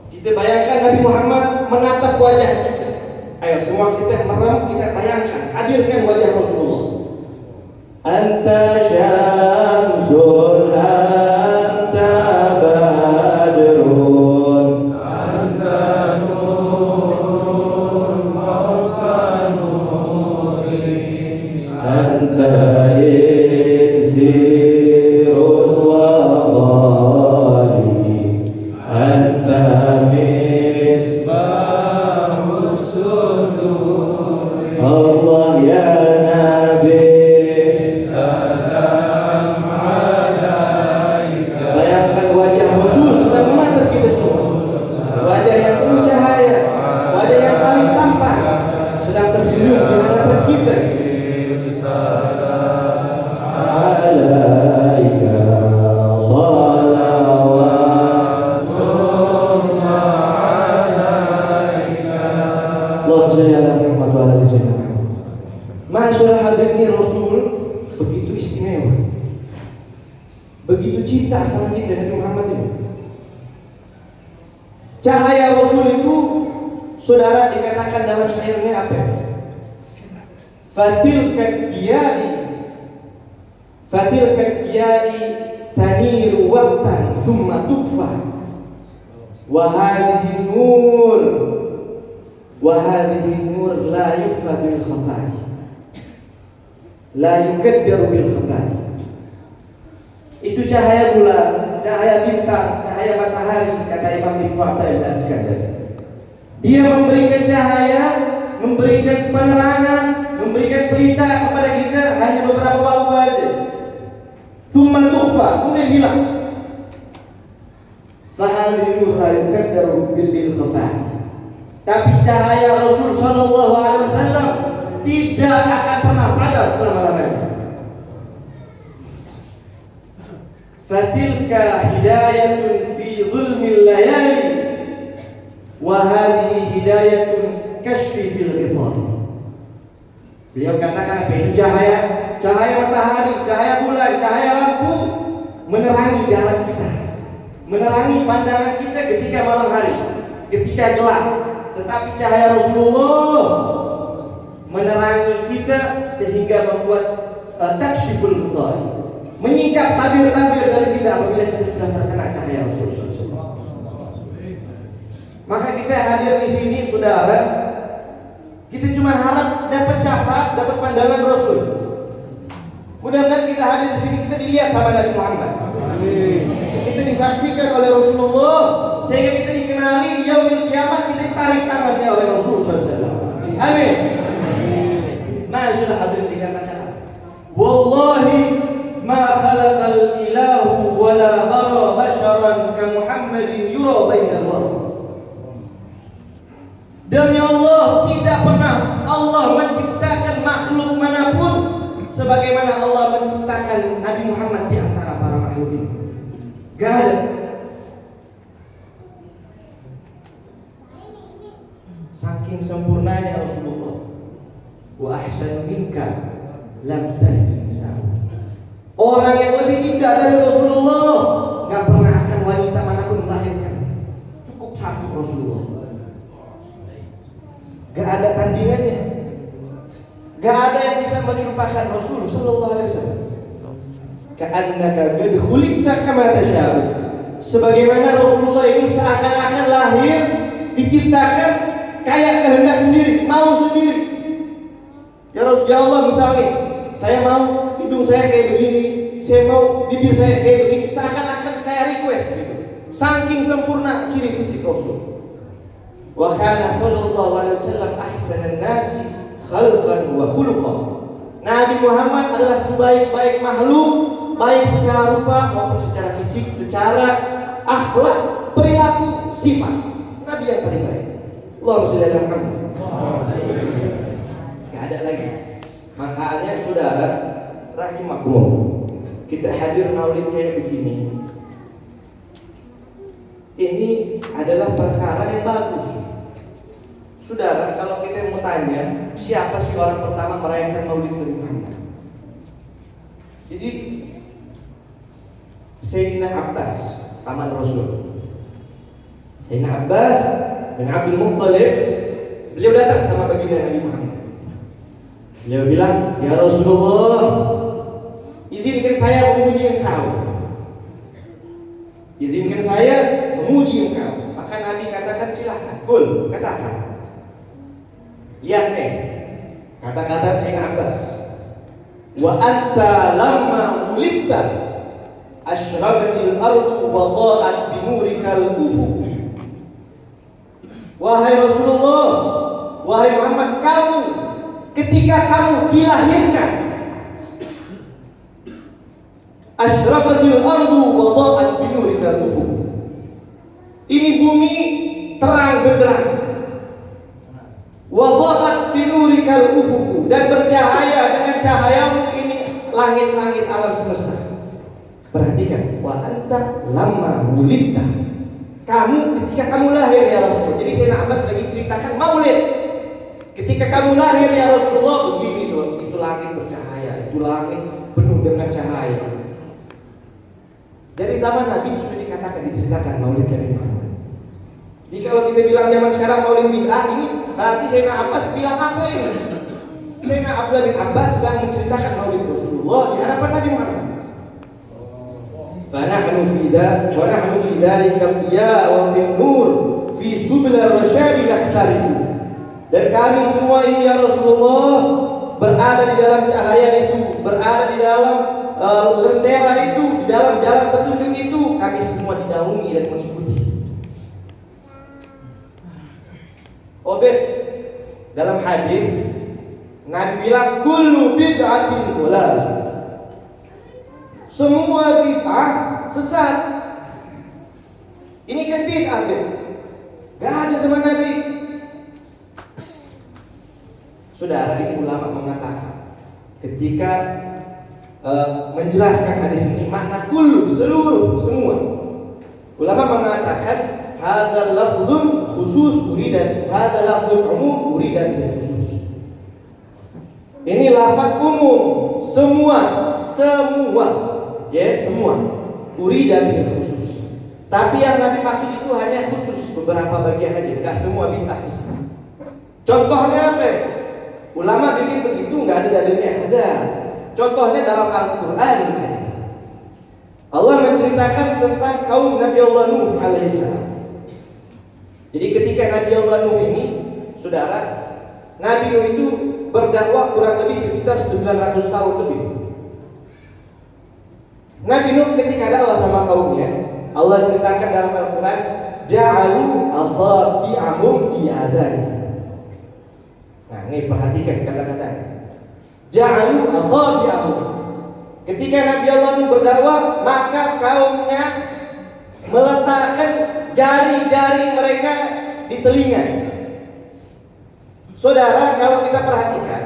Kita bayangkan Nabi Muhammad menatap wajah kita. Ayo semua kita merem, kita bayangkan, hadirkan wajah Rasulullah. Anta syamsun, anta badrun, anta nurun fawqa nuri, anta iksirun wa dhali, anta misbahus suduri. Allah ya Nabi, salam alaika. Bayangkan wajah Rasul sedang menatap kita semua. Wajah yang penuh cahaya, wajah yang paling tampan, sedang tersenyum di hadapan kita. Salam alaika, salawatullah alaika. Allahumma shalli ala Muhammad wa ala ali sayyidina Muhammad. Masyaallah, hadirin Rasul begitu istimewa, begitu cinta sama kita Nabi Muhammad ini. Cahaya Rasul itu, saudara, dikatakan dalam syairnya apa? Fatilkat diyari taniru waqtan thumma tukfa wa hadhihi nur la yukfa bil khafai, la yukaddaru bil khafai. Itu cahaya bulan, cahaya bintang, cahaya matahari, kata Imam Ibnu Athaillah Al-Iskandari. Dia memberikan cahaya, memberikan penerangan, memberikan pelita kepada kita hanya beberapa waktu aja. Tsumma tukhfa, kemudian hilang. Fahadhihi nur la yukaddaru bil khafai. Tapi cahaya Rasul Sallallahu Alaihi Wasallam tidak akan pernah padam selama-lamanya. Fatilka hidayatun fi dhulmil layali wa hadhihi hidayatun kashfi fil ghithar. Beliau katakan apa itu? Cahaya matahari, cahaya bulan, cahaya lampu menerangi jalan kita, menerangi pandangan kita ketika malam hari, ketika gelap. Tetapi cahaya Rasulullah menerangi kita sehingga membuat taksyiful mutari, menyingkap tabir-tabir dari kita apabila kita sudah terkena cahaya Rasulullah. Maka kita hadir di sini, saudara, kita cuma harap dapat syafaat, dapat pandangan Rasul. Mudah-mudahan kita hadir di sini, kita dilihat sama Nabi Muhammad. Kita disaksikan oleh Rasulullah, sehingga kita dikenali di yaumil kiamat, kita ditarik tangannya oleh Rasulullah SAW. Amin. Masyaallah hadirin dikatakan, wallahi ma khalaqal ilahu wa la bara basharan ka Muhammadin yura bainal wara. Demi Allah, tidak pernah Allah menciptakan makhluk manapun sebagaimana Allah menciptakan Nabi Muhammad di antara para makhluk ini. Gak ada. Saking sempurnanya Rasulullah. Wa ahsanu minka lam talid misal. Orang yang lebih indah dari Rasulullah gak pernah akan wanita manapun melahirkan. Cukup satu Rasulullah. Gak ada tandingannya. Gak ada yang bisa menyerupakan Rasul sallallahu alaihi wasallam. Ka'annaka qad khuliqta kama tasha'u. Sebagaimana Rasulullah ini seakan-akan lahir, diciptakan kayak kehendak sendiri, mau sendiri. Ya Rasulullah, misalnya saya mau hidung saya kayak begini, saya mau bibir saya kayak begini, seakan-akan kayak request gitu. Saking sempurna ciri fisik Rasul. Wa kana sallallahu alaihi wasallam ahsanan nasi khalqan wa khuluqan. Nabi Muhammad adalah sebaik-baik makhluk, baik secara rupa maupun secara fisik, secara akhlak, perilaku, sifat. Nabi yang paling baik. Allahumma shalli ala Muhammad. Gak ada lagi. Makanya saudara rahimakumullah, kita hadir maulid kayak begini, ini adalah perkara yang bagus. Saudara, kalau kita mau tanya, siapa sih orang pertama merayakan maulid Nabi Muhammad? Jadi Sayyidina Abbas, paman Rasul. Sayyidina Abbas bin Abdul Muttalib, beliau datang sama baginda Nabi Muhammad. Beliau bilang, ya Rasulullah, izinkan saya memuji engkau. Izinkan saya memuji engkau. Maka Nabi katakan, silahkan, kul, katakan. Lihat nih, kata-kata Sayyidina Abbas. Wa anta lamma wulidta asyraqatil ardu wa dha'at binurikal ufuq. Wahai Rasulullah, wahai Muhammad, kamu ketika kamu dilahirkan, asyraqatil ardu wa dha'at binurikal ufuq. Ini bumi terang benderang. Wa dha'at binurikal ufuq, dan bercahaya dengan cahayamu ini langit-langit alam semesta. Perhatikan, wa anta lamma wulidta. Kamu ketika kamu lahir ya Rasulullah. Jadi Sayyidina Abbas lagi ceritakan maulid. Ketika kamu lahir ya Rasulullah, begini tuh, itu langit bercahaya, itu langit penuh dengan cahaya. Jadi zaman Nabi sudah dikatakan, diceritakan maulid Nabi Muhammad. Jadi kalau kita bilang zaman sekarang maulid bid'ah, ini berarti Sayyidina Abbas bilang apa ini? Sayyidina Abdullah bin Abbas sedang menceritakan maulid Rasulullah di hadapan Nabi Muhammad. فنحن في ذلك الضياء وفي النور في سبل الرشاد نختلف. Dan kami semua ini ya Rasulullah berada di dalam cahaya itu, berada di dalam lentera itu, di dalam jalan petunjuk itu, kami semua dinaungi dan mengikuti. Obed dalam hadis Nabi bilang kullu bid'atin dhalalah. Semua bid'ah sesat. Ini kan bid'ah, gak ada zaman Nabi. Saudara, ini ulama mengatakan ketika menjelaskan hadis ini makna kullu, seluruh, semua. Ulama mengatakan hadzal lafzun khusus uridan, hadzal lafzul umum uridan bil khusus. Ini lafaz umum, semua. Ya, semua. urida bil khusus. Tapi yang Nabi maksud itu hanya khusus beberapa bagian aja, enggak semua bid'ah sesat. Contohnya apa? Ulama bikin begitu enggak ada dalilnya. Ada. Contohnya dalam Al-Qur'an. Allah menceritakan tentang kaum Nabi Allah Nuh alaihissalam. Jadi ketika Nabi Allah Nuh ini, saudara, Nabi Nuh itu berdakwah kurang lebih sekitar 900 tahun lebih. Nabi Nuh ketika dakwah sama kaumnya, Allah ceritakan dalam Al-Quran, ja'alu asabi'ahum fi adani. Nah, ini perhatikan kata-katanya. Ja'alu asabi'ahum. Ketika Nabi Allah Nuh berdakwah, maka kaumnya meletakkan jari-jari mereka di telinga. Saudara, kalau kita perhatikan,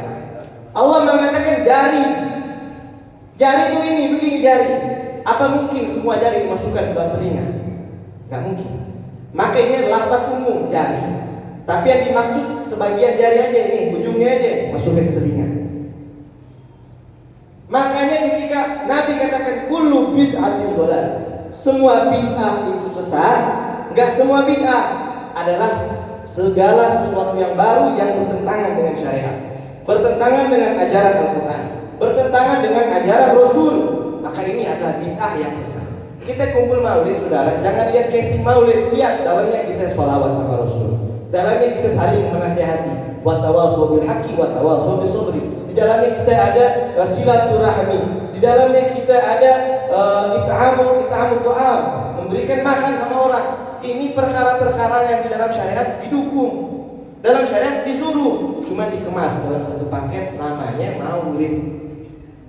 Allah mengatakan jari. Jari itu ini, begini jari. Apa mungkin semua jari dimasukkan ke dalam telinga? Gak mungkin. Maka ini lafaz umum, jari. Tapi yang dimaksud sebagian jari aja ini, ujungnya aja masukkan ke telinga. Makanya ketika Nabi katakan kullu bid'atin dhalal, semua bid'ah itu sesat. Enggak semua bid'ah adalah segala sesuatu yang baru yang bertentangan dengan syariat, bertentangan dengan ajaran Al-Quran, bertentangan dengan ajaran Rasul. Maka ini adalah bid'ah yang sesat. Kita kumpul maulid, saudara, jangan lihat casing maulid, lihat dalamnya kita sholawat sama Rasul, dalamnya kita saling menasihati, wa tawassaw bil haqqi wa tawassaw bis sabri. Di dalamnya kita ada silaturahmi, di dalamnya kita ada it'amu ta'am, memberikan makan sama orang. Ini perkara-perkara yang di dalam syariat didukung, dalam syariat disuruh, cuma dikemas dalam satu paket namanya maulid.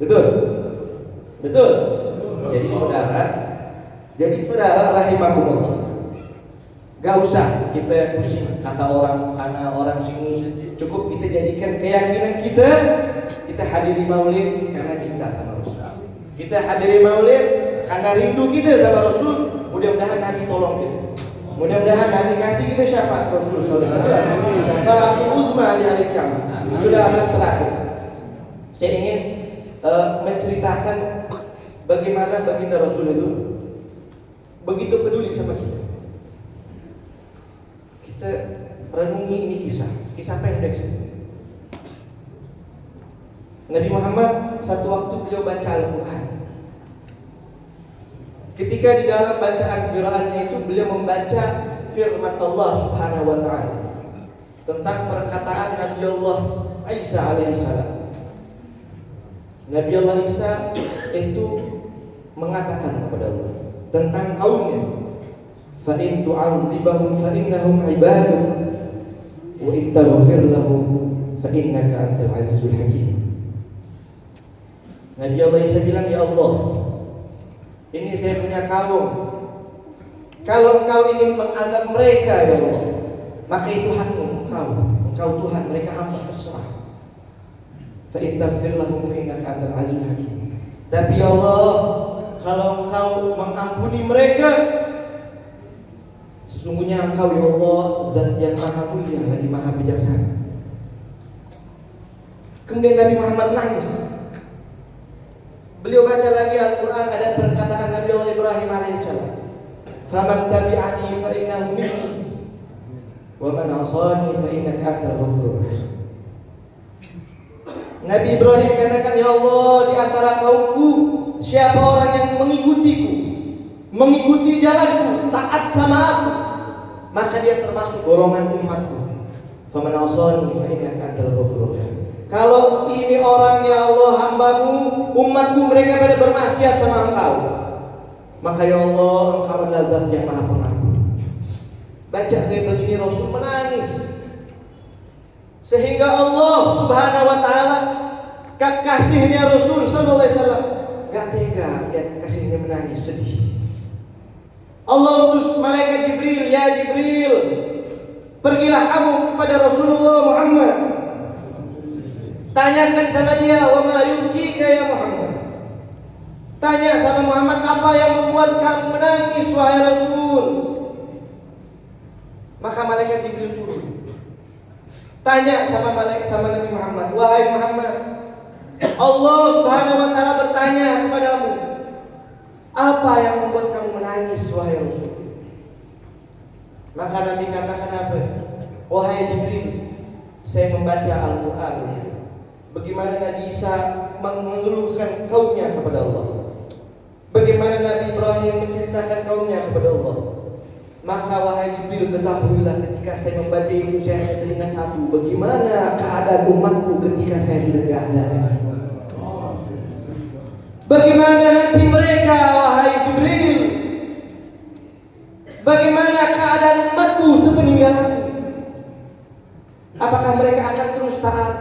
Betul? Betul? Jadi saudara rahimakumullah, gak usah kita pusing kata orang sana orang sini. Cukup kita jadikan keyakinan kita hadiri maulid karena cinta sama Rasul, kita hadiri maulid karena rindu kita sama Rasul. Mudah-mudahan Nabi tolong kita, mudah-mudahan Nabi kasih kita syafaat Rasul syafaat uzma di hari kiamat. Sudah terakhir, saya ingin menceritakan bagaimana baginda Rasul itu begitu peduli sama kita. Kita renungi ini kisah pendek. Nabi Muhammad satu waktu beliau baca Al-Quran. Ketika di dalam bacaan qiraatnya itu beliau membaca firman Allah Subhanahu wa taala tentang perkataan Nabi Allah Isa alaihissalam. Nabi Allah Isa itu mengatakan kepada Allah tentang kaumnya, fa in tu'adzibahum fa innahum ibaduk wa in taghfir lahum fa innaka antal azizul hakim. Nabi Allah Isa bilang, ya Allah, ini saya punya kaum. Kalau engkau ingin mengadab mereka, ya Allah, maka itu hakmu, engkau Tuhan, mereka hamba, terserah. Fa in taghfir lahum fa innaka antal azizul hakim. Tapi ya Allah, kalau engkau mengampuni mereka, sesungguhnya engkau ya Allah zat yang maha mulia lagi maha bijaksana. Kemudian Nabi Muhammad nangis. Beliau baca lagi Al-Quran, ada perkataan Nabi Allah Ibrahim alaihissalam, faman tabi'ani fa innahu minni wa man 'asani fa innaka antal ghafurur rahim. Nabi Ibrahim katakan, ya Allah, di antara kaumku siapa orang yang mengikutiku, mengikuti jalanku, taat sama aku, maka dia termasuk golongan umatku. Faman 'asani fa innaka antal ghafurur rahim. Kalau ini orang ya Allah hambamu, umatku mereka pada bermaksiat sama engkau, maka ya Allah engkau adalah zat yang maha pengampun. Baca kayak begini Rasul menangis, sehingga Allah Subhanahu wa taala kekasihnya Rasul sallallahu alaihi wasallam gak tega lihat kekasihnya menangis sedih. Allah utus malaikat Jibril, ya Jibril, pergilah kamu kepada Rasulullah Muhammad, tanyakan sama dia, wa ma yubkika ya Muhammad. Tanya sama Muhammad, apa yang membuat kamu menangis wahai Rasul? Maka malaikat Jibril turun. Tanya sama Nabi Muhammad, wahai Muhammad, Allah Subhanahu wa taala bertanya kepadamu, Apa yang membuat kamu menangis, wahai Rasul? Maka Nabi katakan apa? Wahai Jibril, saya membaca Al-Quran. Bagaimana Nabi Isa mengeluhkan kaumnya kepada Allah. Bagaimana Nabi Ibrahim menceritakan kaumnya kepada Allah. Maka wahai Jibril, ketahuilah ketika saya membaca itu saya hanya teringat satu. Bagaimana keadaan umatku ketika saya sudah tidak ada. Bagaimana nanti mereka, wahai Jibril? Bagaimana keadaan umatku sepeninggalanku? Apakah mereka akan terus taat?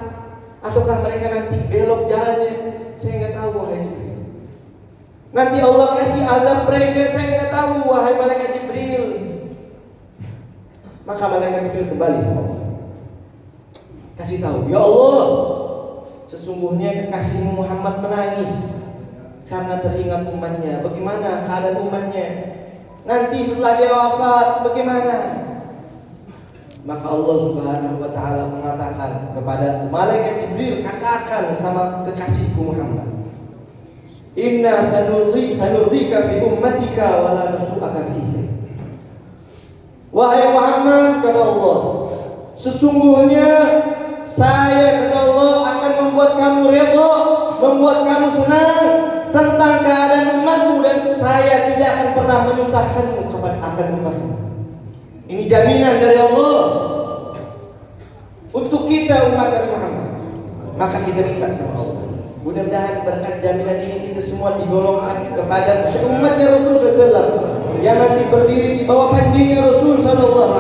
Ataukah mereka nanti belok jalannya? Saya nggak tahu, wahai Jibril. Nanti Allah kasih azab mereka, saya nggak tahu, wahai malaikat Jibril. Maka malaikat Jibril kembali sama Allah. Kasih tahu, ya Allah, sesungguhnya kekasihmu Muhammad menangis karena teringat umatnya. Bagaimana keadaan umatnya? Nanti setelah dia wafat, bagaimana? Maka Allah Subhanahu wa taala mengatakan kepada malaikat Jibril, katakan sama kekasihku Muhammad, inna sanurdika fi ummatika wa la nusu'aka fihi. Wahai Muhammad, kata Allah, sesungguhnya saya, kata Allah, akan membuat kamu redha, membuat kamu senang tentang keadaan umatmu, dan saya tidak akan pernah menyusahkanmu kepada akan umatmu. Ini jaminan dari Allah untuk kita umat Nabi Muhammad. Maka kita minta sama Allah, mudah-mudahan berkat jaminan ini kita semua digolongkan kepada umatnya Rasul SAW, yang nanti berdiri di bawah panjinya Rasul SAW,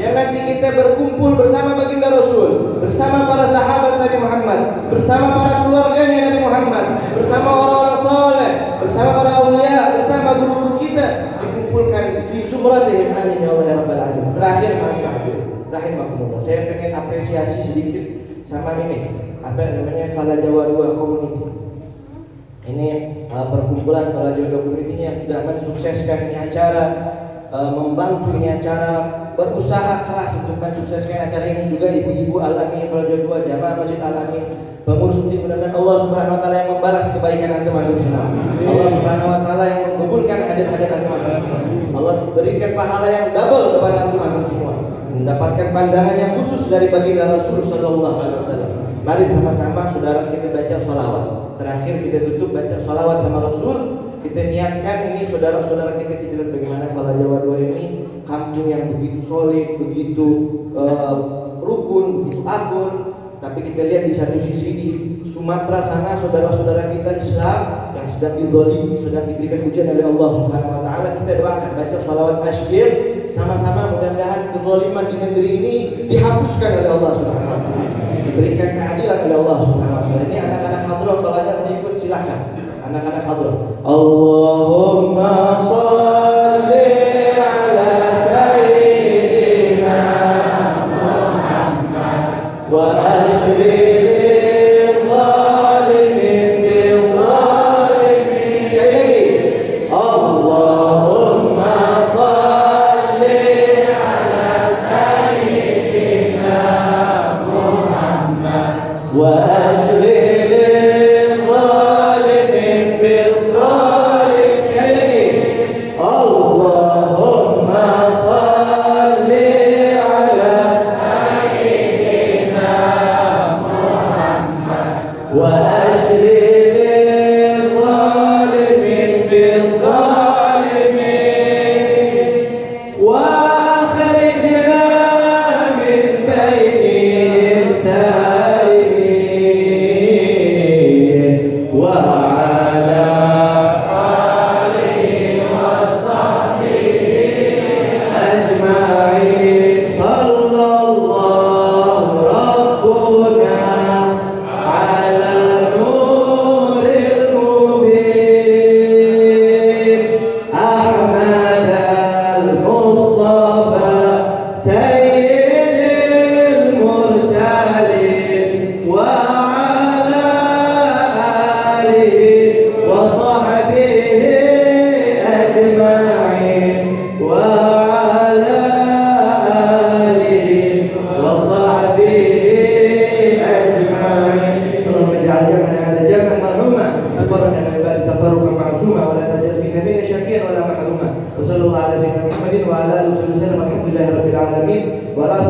yang nanti kita berkumpul bersama baginda Rasul, bersama para sahabat Nabi Muhammad, bersama para keluarganya Nabi Muhammad, bersama orang-orang saleh, bersama para aulia, bersama guru-guru kita, dikumpulkan di zumratihim, amin ya Allah ya rabbal alamin. Terakhir, rahimahumullah, saya pengen apresiasi sedikit sama ini, apa namanya, Fala Jawa 2 Community. Ini perkumpulan Fala Jawa 2 Community yang sudah mensukseskan ini acara, membantu ini acara, berusaha keras untuk mensukseskan acara ini. Juga ibu-ibu Al-Amin Fala Jawa 2, jamaah Masjid Al-Amin, pengurus tim, mudah-mudahan Allah Subhanahu wa taala yang membalas kebaikan antum semua. Allah Subhanahu wa taala yang mengabulkan hadir-hadir antum. Allah berikan pahala yang double kepada antum semua, mendapatkan pandangan yang khusus dari baginda Rasul sallallahu alaihi wasallam. Mari sama-sama saudara kita baca sholawat. Terakhir kita tutup baca sholawat sama Rasul. Kita niatkan ini saudara-saudara kita lihat bagaimana Fala Jawa 2 ini kampung yang begitu solid, begitu rukun, begitu akur. Tapi kita lihat di satu sisi di Sumatera sana saudara-saudara kita Islam yang sedang dizalimi, sedang diberikan ujian oleh Allah Subhanahu wa taala. Kita doakan baca sholawat tasyir sama-sama, mudah-mudahan kezaliman di negeri ini dihapuskan oleh Allah Subhanahu wa taala, diberikan keadilan oleh Allah Subhanahu wa taala. Ini anak-anak hadrah kalau ada yang ikut silakan. Anak-anak hadrah. Allahumma shalli ala sayyidina Muhammad wa ashri Allah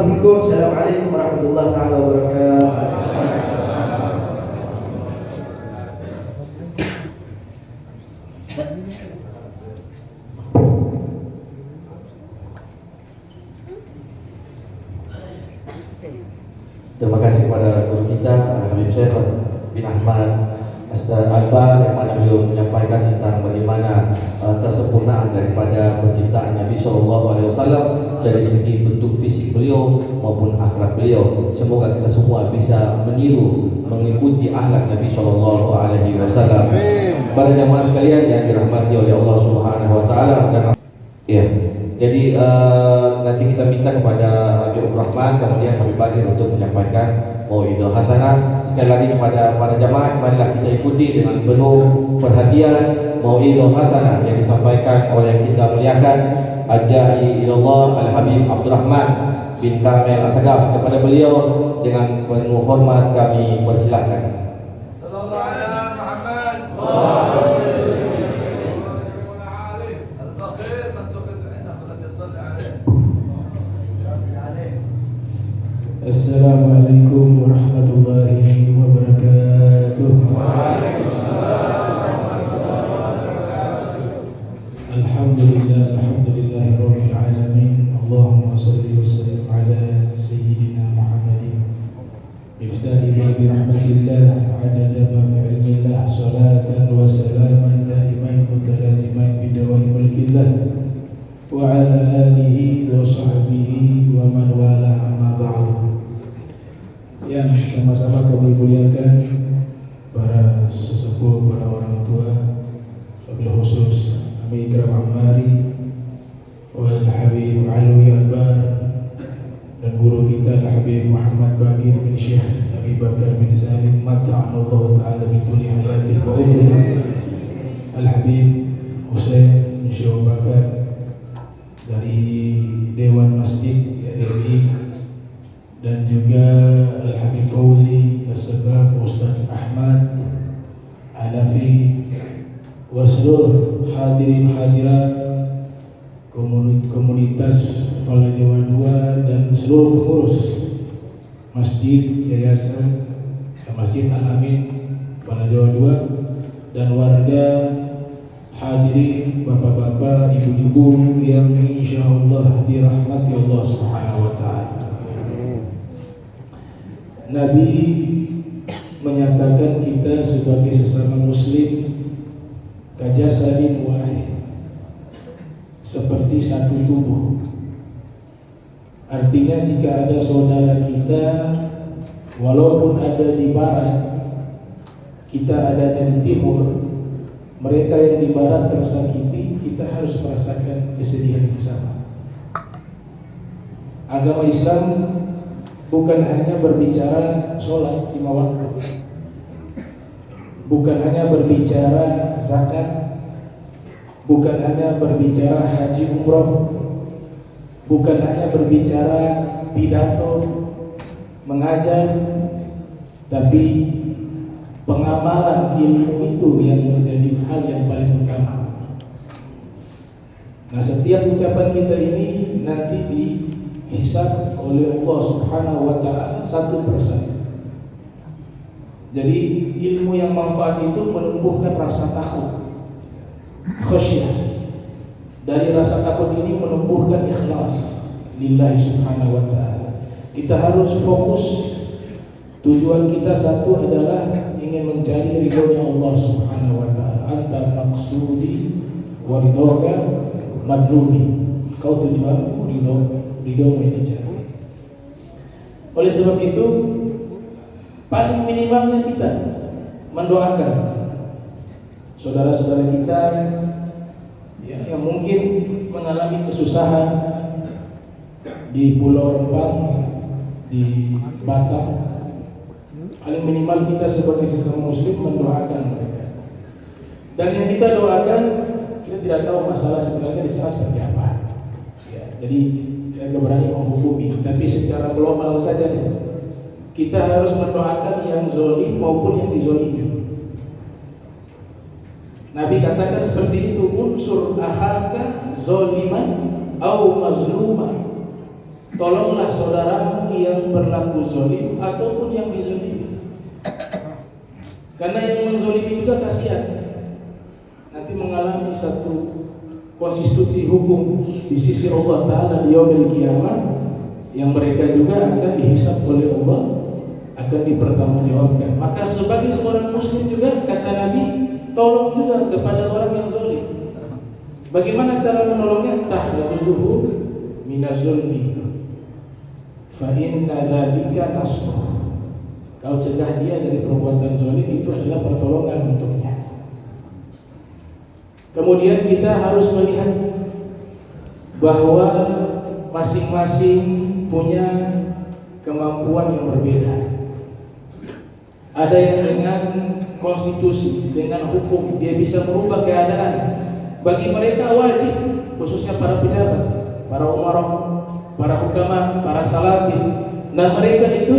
fikum. Assalamualaikum warahmatullahi taala wabarakatuh. Terima kasih kepada guru kita Habib Syekh bin Ahmad Al-Bar yang mana beliau menyampaikan tentang bagaimana kesempurnaan daripada penciptaan Nabi SAW dari segi bentuk fisik beliau maupun akhlak beliau. Semoga kita semua bisa meniru mengikuti akhlak Nabi SAW. Para jamaah sekalian yang dirahmati oleh Allah Subhanahu Wa Taala dan ya. Jadi nanti kita minta kepada Habib Rahman kemudian Habib Bagir untuk menyampaikan mau'idhah hasanah. Sekali lagi kepada para jamaah, marilah kita ikuti dengan penuh perhatian mau'idhah hasanah yang disampaikan oleh yang kita muliakan Ad-Da'i Ilallah Al-Habib Abdurrahman bin Kamil As-Sagaf. Kepada beliau dengan penuh hormat kami persilakan. Sallallahu alaihi Muhammad. Assalamualaikum warahmatullahi wabarakatuh. Alhamdulillahi rabbil alamin. Allahumma salli wa sallim ala sayyidina Muhammadin miftahi babi rahmatillah adada ma fi ilmillah salatan wa salaman daimain mutalazimain bidawai mulkillah wa ala alihi wa sahbihi wa man wala amma ba'du. Yang sama-sama kami muliakan para sesepuh, para orang tua, wabil khusus Ami Ikram Ammari wal Habib Alwi Al-Bar dan guru kita Al-Habib Muhammad Bagir bin Syekh Abi Bakar bin Salim mata'anallahu ta'ala bituli hayatih wa umrih, Al-Habib Hussein bin Syekh Bakar dari Dewan Masjid DMI, dan juga Al-Habib Fauzi As-Sagaf, Ustaz Ahmad Hanafi, wa seluruh hadirin hadirat komunitas Fala Jawa 2 dan seluruh pengurus masjid yayasan Masjid Al-Amin Fala Jawa 2 dan warga hadirin bapak-bapak, ibu-ibu yang insyaallah dirahmati Allah Subhanahu wa taala. Nabi menyatakan kita sebagai sesama muslim kajasadin wahid, seperti satu tubuh. Artinya jika ada saudara kita walaupun ada di barat, kita adanya di timur, mereka yang di barat tersakiti, kita harus merasakan kesedihan yang sama. Agama Islam bukan hanya berbicara sholat 5 waktu, bukan hanya berbicara zakat, bukan hanya berbicara haji umroh, bukan hanya berbicara pidato, mengajar, tapi pengamalan ilmu itu yang menjadi hal yang paling utama. Nah, setiap ucapan kita ini nanti dihisab oleh Allah Subhanahu wa taala satu persatu. Jadi ilmu yang manfaat itu menumbuhkan rasa takut, khasyah. Dari rasa takut ini menumbuhkan ikhlas lillahi subhanahu wa ta'ala. Kita harus fokus. Tujuan kita satu adalah ingin mencari ridhonya Allah Subhanahu wa ta'ala. Anta maksudi wa ridhoka madlumi. Kau tujuan ridho ini cari. Oleh sebab itu paling minimalnya kita mendoakan saudara-saudara kita yang mungkin mengalami kesusahan di Pulau Rempang, di Batam. Paling minimal kita sebagai sesama muslim mendoakan mereka. Dan yang kita doakan, kita tidak tahu masalah sebenarnya di sana seperti apa. Ya, jadi saya tidak berani menghukumi, tapi secara global saja kita harus mendoakan yang zalim maupun yang dizalimi. Nabi katakan seperti itu, unsur akhaka zaliman au mazlumah. tolonglah saudaramu yang berlaku zalim ataupun yang dizalimi. Karena yang menzalimi juga kasihan, nanti mengalami satu konstitusi hukum di sisi Allah Ta'ala di yaumil qiyamah, yang mereka juga akan dihisab oleh Allah, akan dipertanggungjawabkan. Maka sebagai seorang muslim juga, kata Nabi, tolong juga kepada orang yang zalim. Bagaimana cara menolongnya? Tahzuzuhu minaz-zulmi fa inna dzalika nasr. Kau cegah dia dari perbuatan zalim, itu adalah pertolongan untuknya. Kemudian kita harus melihat bahwa masing-masing punya kemampuan yang berbeda. Ada yang dengan konstitusi, dengan hukum, dia bisa merubah keadaan. Bagi mereka wajib, khususnya para pejabat, para umarok, para hukama, para salafin, dan mereka itu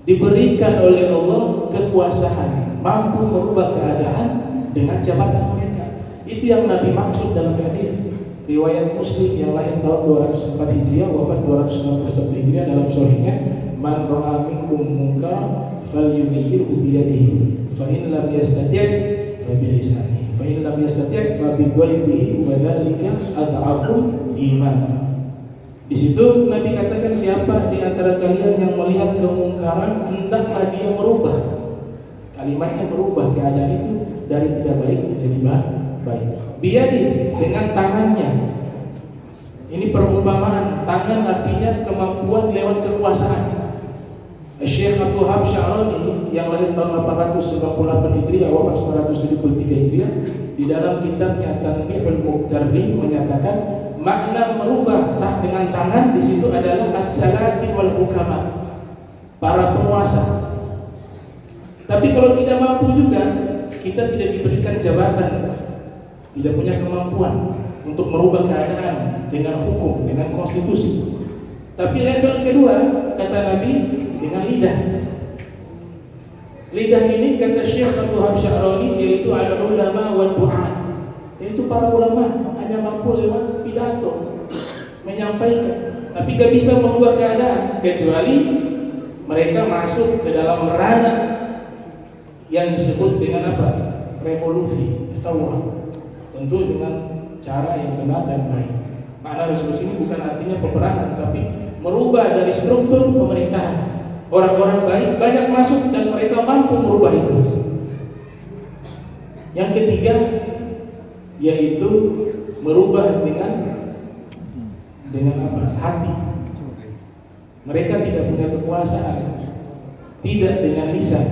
diberikan oleh Allah kekuasaan, mampu merubah keadaan dengan jabatan mereka. Itu yang Nabi maksud dalam hadis riwayat Muslim yang lahir tahun 204 Hijriah, wafat 291 Hijriah, dalam sahihnya, man ra'a minkum munkar falyughayyirhu bi yadihi fa in lam yastati' fa bi lisanihi fa in lam yastati' fa bi qalbihi wa dzalika ad'aful iman. Di situ Nabi katakan, siapa di antara kalian yang melihat kemungkaran, hendaklah dia merubah. Kalimatnya merubah keadaan itu dari tidak baik menjadi baik. Biadi, dengan tangannya. Ini perumpamaan. Tangan artinya kemampuan lewat kekuasaan. Syekh Abdul Wahab Sya'rani yang lahir tahun 898 Hijriah, wafat 973 Hijriah, di dalam kitabnya Tanbihul Muqtarrin menyatakan makna merubah dengan tangan di situ adalah as-salatin wal hukama, para penguasa. Tapi kalau tidak mampu juga, kita tidak diberikan jabatan, tidak punya kemampuan untuk merubah keadaan dengan hukum, dengan konstitusi. Tapi level kedua, kata Nabi, dengan lidah. Lidah ini, kata Syekh Abdul Wahab Sya'rani, yaitu al-ulama wa du'a, yaitu para ulama hanya mampu lewat pidato menyampaikan, tapi gak bisa merubah keadaan kecuali mereka masuk ke dalam ranah yang disebut dengan apa? Revolusi, thawrah. Tentu dengan cara yang benar dan baik. Makna resolusi ini bukan artinya peperangan, tapi merubah dari struktur pemerintahan. Orang-orang baik banyak masuk dan mereka mampu merubah itu. Yang ketiga, yaitu merubah dengan apa? Hati. Mereka tidak punya kekuasaan, tidak dengan lisan,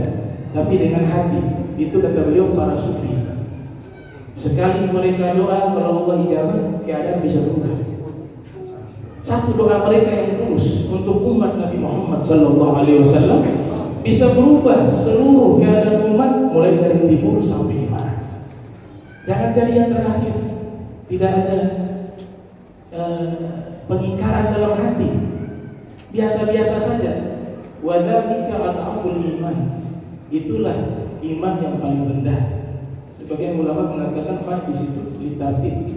tapi dengan hati. Itu kata beliau para sufi. Sekali mereka doa, kalau Allah ijabah, keadaan bisa berubah. Satu doa mereka yang tulus untuk umat Nabi Muhammad SAW bisa berubah seluruh keadaan umat, mulai dari timur sampai di barat. Jangan jadi yang terakhir. Tidak ada pengingkaran dalam hati, biasa-biasa saja. Wa dzalika ad'aful iman. Itulah iman yang paling rendah. Sebagian ulama mengatakan fa di situ litartib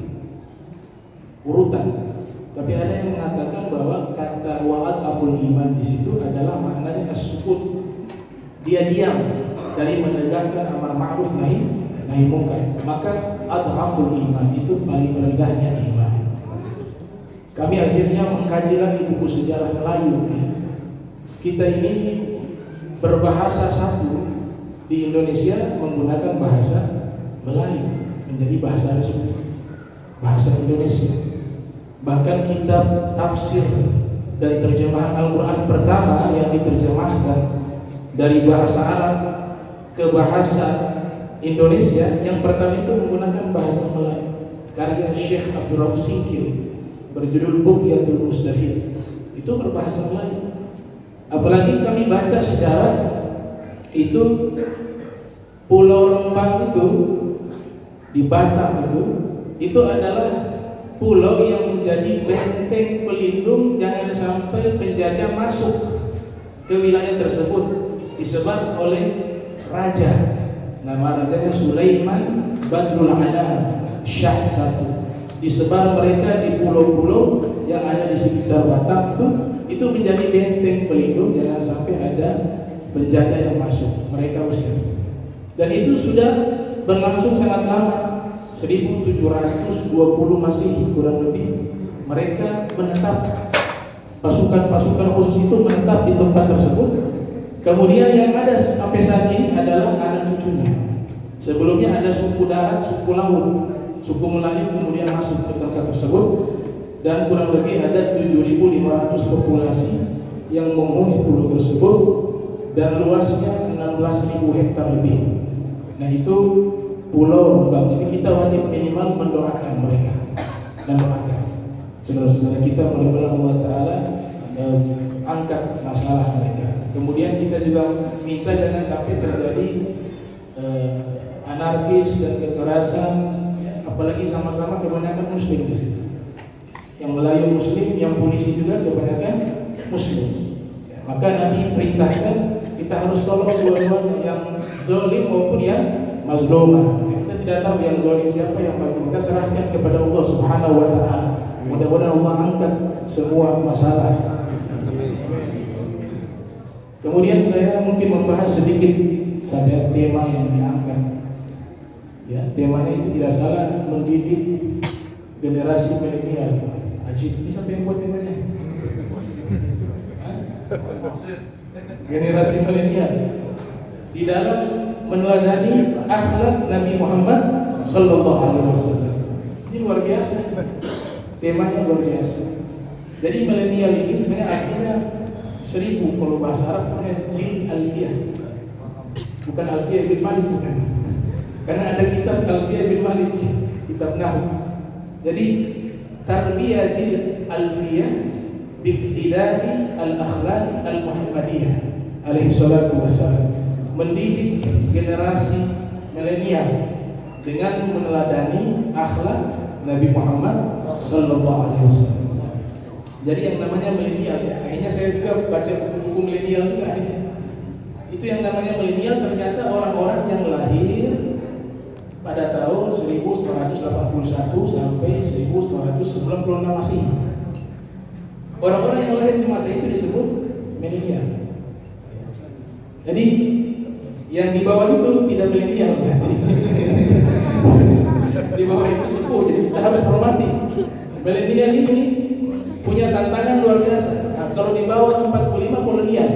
urutan. Tapi ada yang mengatakan bahwa kata wa'ad'aful iman di situ adalah maknanya as-sukut. Dia diam dari menegakkan amar ma'ruf nahi munkar. Maka ad'aful iman itu paling rendahnya iman. Kami akhirnya mengkaji lagi buku sejarah Melayu. Kita ini berbahasa satu di Indonesia menggunakan bahasa Melayu menjadi bahasa resmi, bahasa Indonesia. Bahkan kitab tafsir dan terjemahan Al-Quran pertama yang diterjemahkan dari bahasa Arab ke bahasa Indonesia, yang pertama itu menggunakan bahasa Melayu, karya Syekh Abdul Rauf Singkil, berjudul Bughyatul Mustafid. Itu berbahasa Melayu. Apalagi kami baca sejarah itu, Pulau Rempang itu di Batam itu adalah pulau yang menjadi benteng pelindung jangan sampai penjajah masuk ke wilayah tersebut, disebar oleh raja. Nama rajanya Sulaiman Badrul Alam Syah I. Disebar mereka di pulau-pulau yang ada di sekitar Batam itu menjadi benteng pelindung jangan sampai ada penjajah yang masuk, mereka usir. Dan itu sudah berlangsung sangat lama, 1720 Masehi kurang lebih. Mereka menetap, pasukan-pasukan khusus itu menetap di tempat tersebut. Kemudian yang ada sampai saat ini adalah anak cucunya. Sebelumnya ada suku darat, suku laut, suku Melayu kemudian masuk ke tempat tersebut, dan kurang lebih ada 7.500 populasi yang menghuni pulau tersebut dan luasnya 16.000 hektar lebih. Nah itu pulau Rembang. Jadi kita wajib minimal mendoakan mereka dan doakan saudara-saudara kita, mudah-mudahan Allah Ta'ala angkat masalah mereka. Kemudian kita juga minta jangan sampai terjadi anarkis dan kekerasan, apalagi sama-sama kebanyakan muslim di situ. Yang Melayu muslim, yang polisi juga kebanyakan muslim. Maka Nabi perintahkan kita harus tolong dua-duanya, yang zalim maupun yang mazlumah. Kita tidak tahu yang zalim siapa, yang mazlum. Kita serahkan kepada Allah Subhanahu wa Ta'ala. Mudah-mudahan Allah angkat semua masalah. Kemudian saya mungkin membahas sedikit saja tema yang diangkat. Ya, temanya itu tidak salah, mendidik generasi milenial. Ajib, ini siapa yang buat temanya? Generasi milenial di dalam meneladani akhlak Nabi Muhammad Sallallahu Alaihi Wasallam. Ini luar biasa, temanya luar biasa. Jadi milenial ini sebenarnya artinya 1000 kalau bahasa Arab namanya jil alfiyah, bukan alfiyah bin Malik, bukan. Karena ada kitab Alfiyah bin Malik, kitab Nahwu. Jadi tarbiyah jil alfiyah biqtidai al-akhlaq al-muhammadiyah alaihi salatu wassalam, mendidik generasi milenial dengan meneladani akhlak Nabi Muhammad sallallahu alaihi wasallam. Jadi yang namanya milenial, ya, akhirnya saya juga baca buku milenial juga akhirnya. Itu yang namanya milenial ternyata orang-orang yang lahir pada tahun 1981 sampai 1996 Masehi. Orang-orang yang lahir di masa itu disebut milenial. Jadi yang di bawah itu tidak milenial berarti. Di bawah itu sepuh, jadi kita harus hormati. Milenial ini punya tantangan luar biasa. Nah, kalau di bawah 45 kolonial.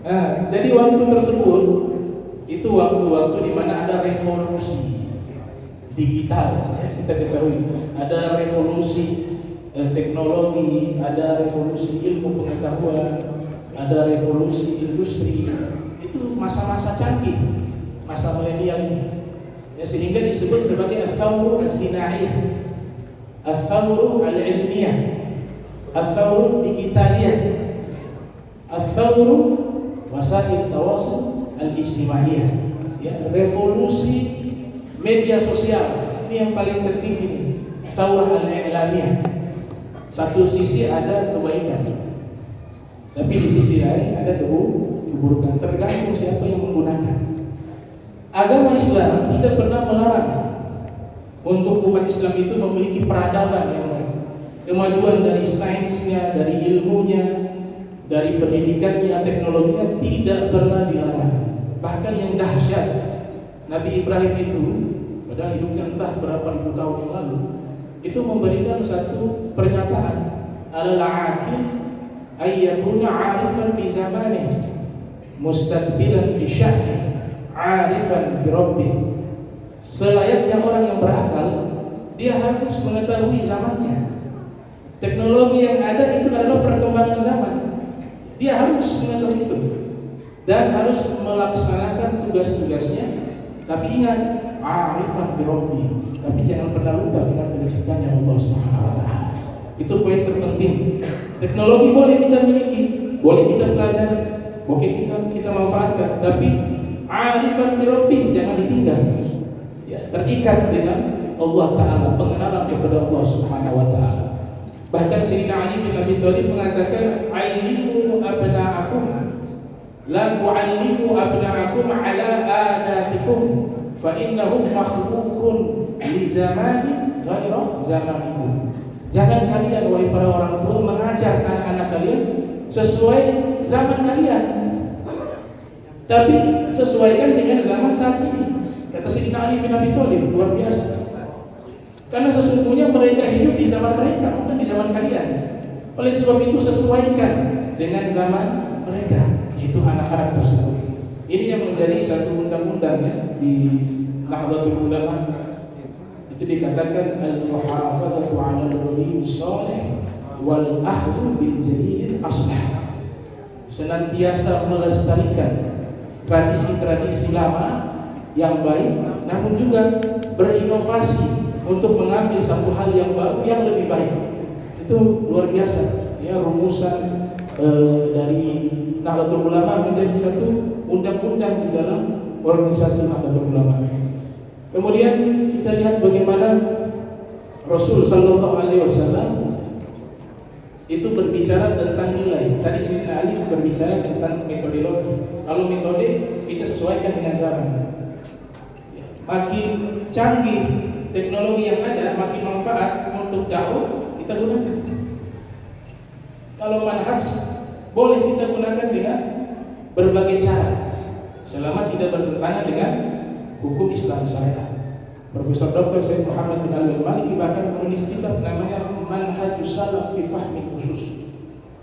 Nah, jadi waktu tersebut itu waktu-waktu di mana ada revolusi digital, ya, kita ketahui ada revolusi teknologi, ada revolusi ilmu pengetahuan, ada revolusi industri. Itu masa-masa canggih, masa milenial ini. Ya, sehingga disebut sebagai al-thawru as-sinaiyah, al-thawru al-ilmiyah, al-thawru digitaliyah, al-thawru wasail tawasul al-ijtimaiyah, ya, revolusi media sosial. Ini yang paling penting ini, thawrah al-i'lamiyah. Satu sisi ada kebaikan, tapi di sisi lain ada keburukan, tergantung siapa yang menggunakan. Agama Islam tidak pernah melarang untuk umat Islam itu memiliki peradaban yang baik. Kemajuan dari sainsnya, dari ilmunya, dari pendidikannya, teknologinya tidak pernah dilarang. Bahkan yang dahsyat, Nabi Ibrahim itu padahal hidupnya entah berapa ribu tahun yang lalu, itu memberikan satu pernyataan, al-aqil ayyakuna 'arifan bi zamanihi mustaqbilan fi sya'ni 'arifan bi rabbih. Selayaknya orang yang berakal, dia harus mengetahui zamannya. Teknologi yang ada itu adalah perkembangan zaman. Dia harus mengetahui itu dan harus melaksanakan tugas-tugasnya. Tapi ingat, 'arifan bi rabbih. Tapi jangan pernah lupa dengan penciptanya Allah Subhanahu wa Ta'ala. Itu poin terpenting. Teknologi boleh kita miliki, boleh kita pelajari, boleh kita manfaatkan, tapi 'arifan bi rabbih, jangan ditinggal. Ya, terikat dengan Allah Ta'ala, pengenalan kepada Allah Subhanahu wa Ta'ala. Bahkan Sayyidina Ali bin Abi Thalib mengatakan, "'allimu abna'akum la tu'allimu abna'akum 'ala adatikum fa innahum makhluqun li zamanin ghaira zamanikum. Jangan kalian wahai para orang tua mengajar anak-anak kalian sesuai zaman kalian, tapi sesuaikan dengan zaman saat ini. Kata Sayyidina Ali bin Abi Thalib, luar biasa. Karena sesungguhnya mereka hidup di zaman mereka, bukan di zaman kalian. Oleh sebab itu sesuaikan dengan zaman mereka. Itu anak-anak tersebut. Ini yang menjadi satu undang-undang ya, di Nahdlatul Ulama. Itu dikatakan al-muhafazatu 'ala al-qadim as-salih wal akhdhu bil jadid aslah. Senantiasa melestarikan tradisi-tradisi lama yang baik, namun juga berinovasi untuk mengambil satu hal yang baru yang lebih baik. Itu luar biasa ya, rumusan dari Nahdlatul Ulama menjadi satu undang-undang di dalam organisasi Nahdlatul Ulama. Kemudian kita lihat bagaimana Rasul sallallahu alaihi wasallam itu berbicara tentang nilai. Tadi Sayyidina Ali berbicara tentang metodologi. Kalau metode kita sesuaikan dengan zaman. Makin canggih teknologi yang ada, makin manfaat untuk dakwah, kita gunakan. Kalau manhaj boleh kita gunakan dengan berbagai cara, selama tidak bertentangan dengan hukum Islam syariat. Profesor Dr. Said Muhammad bin Al-Maliki bahkan menulis kitab namanya Manhajus Salaf fi Fahmi Khusus,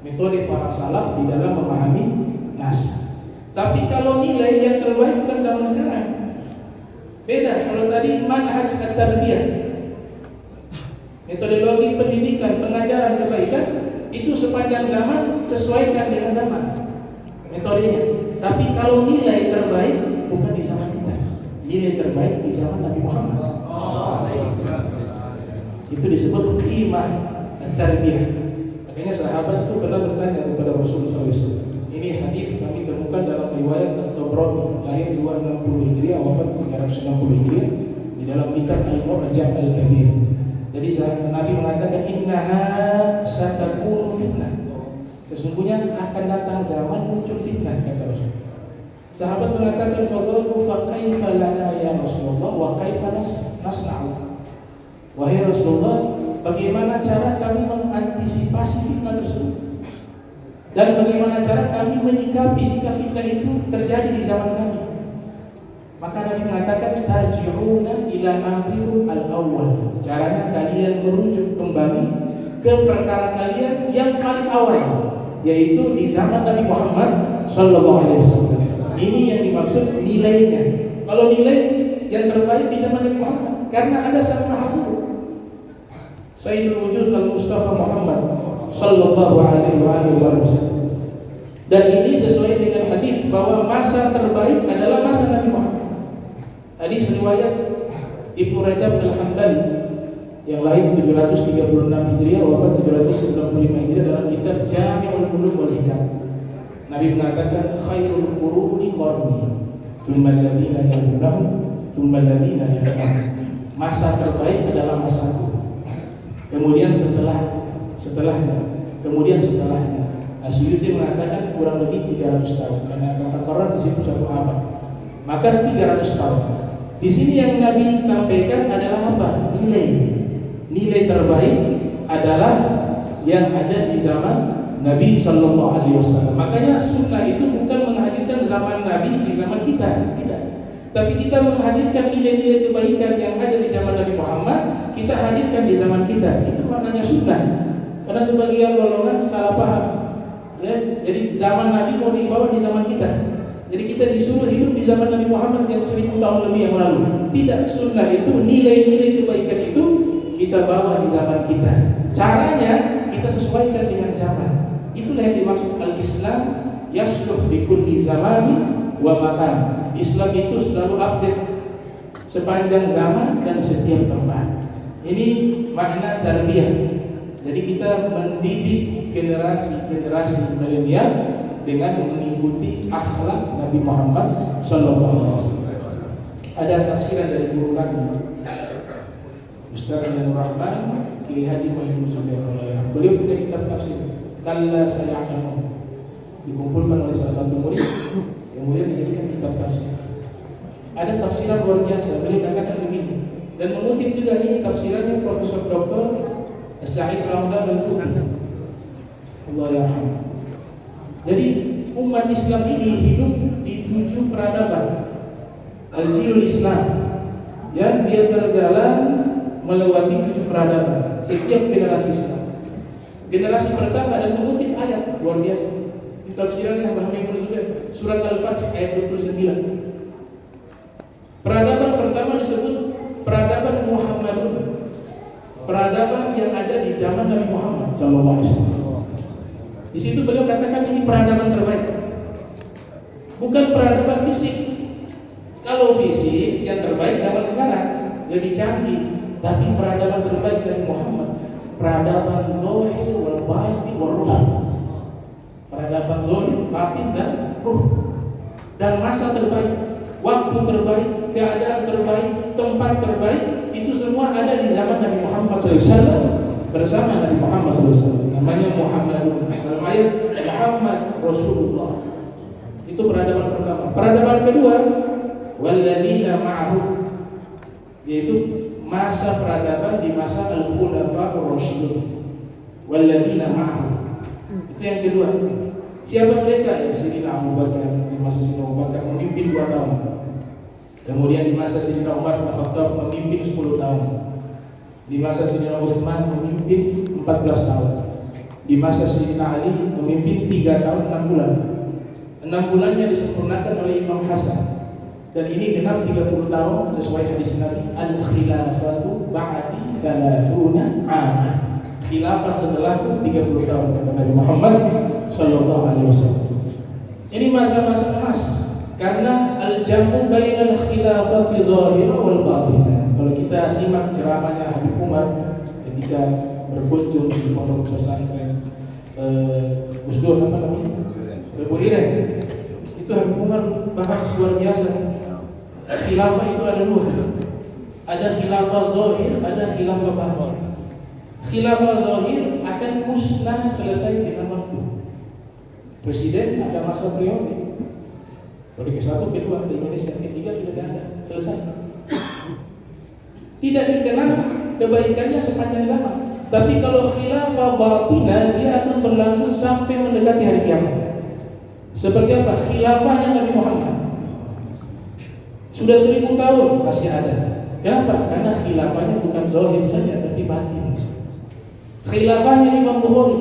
metode para salaf di dalam memahami nas. Tapi kalau nilai yang terbaik bukan zaman sekarang. Beda kalau tadi manhaj at-tarbiyah, metodologi pendidikan, pengajaran kebaikan itu sepanjang zaman sesuaikan dengan zaman metodenya. Tapi kalau nilai terbaik bukan di zaman kita, nilai terbaik di zaman Nabi Muhammad. Itu disebut qimah at-tarbiyah. Makanya sahabat itu pernah bertanya kepada Rasulullah SAW. Ini hadis kami temukan dalam riwayat At-Tabrani, lahir 260 Hijriah, wafat 360 Hijriah, di dalam kitab Al-Mu'jam Al-Kabir. Jadi Nabi mengatakan innaha satakunu fitnah. Sesungguhnya akan datang zaman muncul fitnah, kata Rasul. Sahabat mengatakan faqalu fa kaifa lana ya Rasulullah wa kaifa nasna'u. Wahai Rasulullah, bagaimana cara kami mengantisipasi fitnah tersebut? Dan bagaimana cara kami menyikapi jika fitnah itu terjadi di zaman kami? Maka Nabi mengatakan tarji'una ila amrikum al-awwal. Caranya kalian merujuk kembali ke perkara kalian yang paling awal, yaitu di zaman Nabi Muhammad sallallahu alaihi wasallam. Ini yang dimaksud nilainya. Kalau nilai yang terbaik di zaman Nabi Muhammad, karena ada sang mahbub Sayyidul Wujud Al-Mustafa Muhammad sallallahu alaihi wasallam. Dan ini sesuai dengan hadis bahwa masa terbaik adalah masa Nabi Muhammad. Hadis riwayat Ibnu Rajab Al-Hambali yang lahir 736 Hijriah, wafat 795 Hijriah, dalam kitab Jami'ul Ulum wal Hikam. Nabi mengatakan khairul quruni qarni, tsumma alladziina yalunahum, tsumma alladziina yalunahum. Masa terbaik adalah masaku. Kemudian setelahnya, kemudian setelahnya. Asyuyuti mengatakan kurang lebih 300 tahun, karena kata Quran di situ 1 abad. Maka 300 tahun. Di sini yang Nabi sampaikan adalah apa? Nilai terbaik adalah yang ada di zaman Nabi Sallallahu Alaihi Wasallam. Makanya sunnah itu bukan menghadirkan zaman Nabi di zaman kita, tidak. Tapi kita menghadirkan nilai-nilai kebaikan yang ada di zaman Nabi Muhammad, kita hadirkan di zaman kita. Itu maknanya sunnah. Karena sebagian golongan salah paham. Ya, jadi zaman Nabi mau dibawa di zaman kita. Jadi kita disuruh hidup di zaman Nabi Muhammad yang 1000 tahun lebih yang lalu. Tidak, sunnah itu nilai-nilai kebaikan itu kita bawa di zaman kita. Caranya kita sesuaikan dengan zaman. Itulah yang dimaksud al-Islam yasluh fi kulli zamani wa makan. Islam itu selalu update sepanjang zaman dan setiap tempat. Ini makna tarbiyah. Jadi kita mendidik generasi milenial dengan mengikuti akhlak Nabi Muhammad sallallahu alaihi wasallam. Ada tafsiran dari guru kami Ustaz Nur Rahman Kiai Haji Muhammad Sulaiman. Beliau punya kitab tafsir Kalla Saya'lamun, dikumpulkan oleh salah satu murid, kemudian dijadikan kitab tafsir. Ada tafsiran luar biasa. Beliau katakan begini, dan mengutip juga ini tafsirannya Profesor Dr. Sa'id Ramdan Al-Qutbi. Allah yarham. Jadi umat Islam ini hidup di 7 peradaban. Al-Jilul Islam, ya, dia berjalan melewati 7 peradaban setiap generasi Islam. Generasi pertama dan mengutip ayat luar biasa. Di tafsiran yang Bahmi Ibnu surat Al-Fatih ayat 29. Peradaban pertama disebut peradaban Muhammadun. Peradaban yang ada di zaman Nabi Muhammad sallallahu alaihi wasallam. Di situ beliau katakan ini peradaban terbaik. Bukan peradaban fisik. Kalau fisik yang terbaik zaman sekarang lebih canggih, tapi peradaban terbaik dari Muhammad, peradaban zahir wal batin wal ruh. Peradaban zahir, batin dan ruh. Dan masa terbaik, waktu terbaik, keadaan terbaik, tempat terbaik, itu semua ada di zaman Nabi Muhammad SAW bersama Nabi Muhammad SAW. Namanya Muhammadun. Dalam ayat Muhammad Rasulullah. Itu peradaban pertama. Peradaban kedua, walladzina ma'ahu, yaitu masa peradaban di masa Al-Khulafa'ur Rasyidun. Walladzina ma'ahu. Itu yang kedua. Siapa mereka? Ya, Sayyidina Abu Bakar. Di masa Sayyidina Abu Bakar memimpin 2 tahun. Kemudian di masa Sayyidina Umar bin Khattab memimpin 10 tahun. Di masa Sayyidina Utsman memimpin 14 tahun. Di masa Sayyidina Ali memimpin 3 tahun 6 bulan. 6 bulannya disempurnakan oleh Imam Hasan. Dan ini genap 30 tahun sesuai hadis Nabi, al-khilafatu ba'di 30 'aman. Khilafah setelahku 30 tahun, kata Nabi Muhammad sallallahu alaihi wasallam. Ini masa-masa emas karena al-jamu bainal khilafati zahira wal batinah. Kalau kita simak ceramahnya Habib Umar ketika berkunjung di pondok pesantren Gus Dur, apa namanya? Abu Iren. Itu Habib Umar bahas luar biasa. Khilafah itu ada 2. Ada khilafah zahir, ada khilafah batin. Khilafah zahir akan musnah selesai dengan waktu. Presiden ada masa periode. Periode ke-1, ke-2 di Indonesia, ke-3 sudah tidak ada, selesai. Tidak dikenal kebaikannya sepanjang zaman. Tapi kalau khilafah batinah, dia akan berlangsung sampai mendekati hari kiamat. Seperti apa? Khilafahnya Nabi Muhammad. Sudah 1000 tahun masih ada. Kenapa? Karena khilafahnya bukan zahir saja, tapi batin. Khilafahnya Imam Bukhari.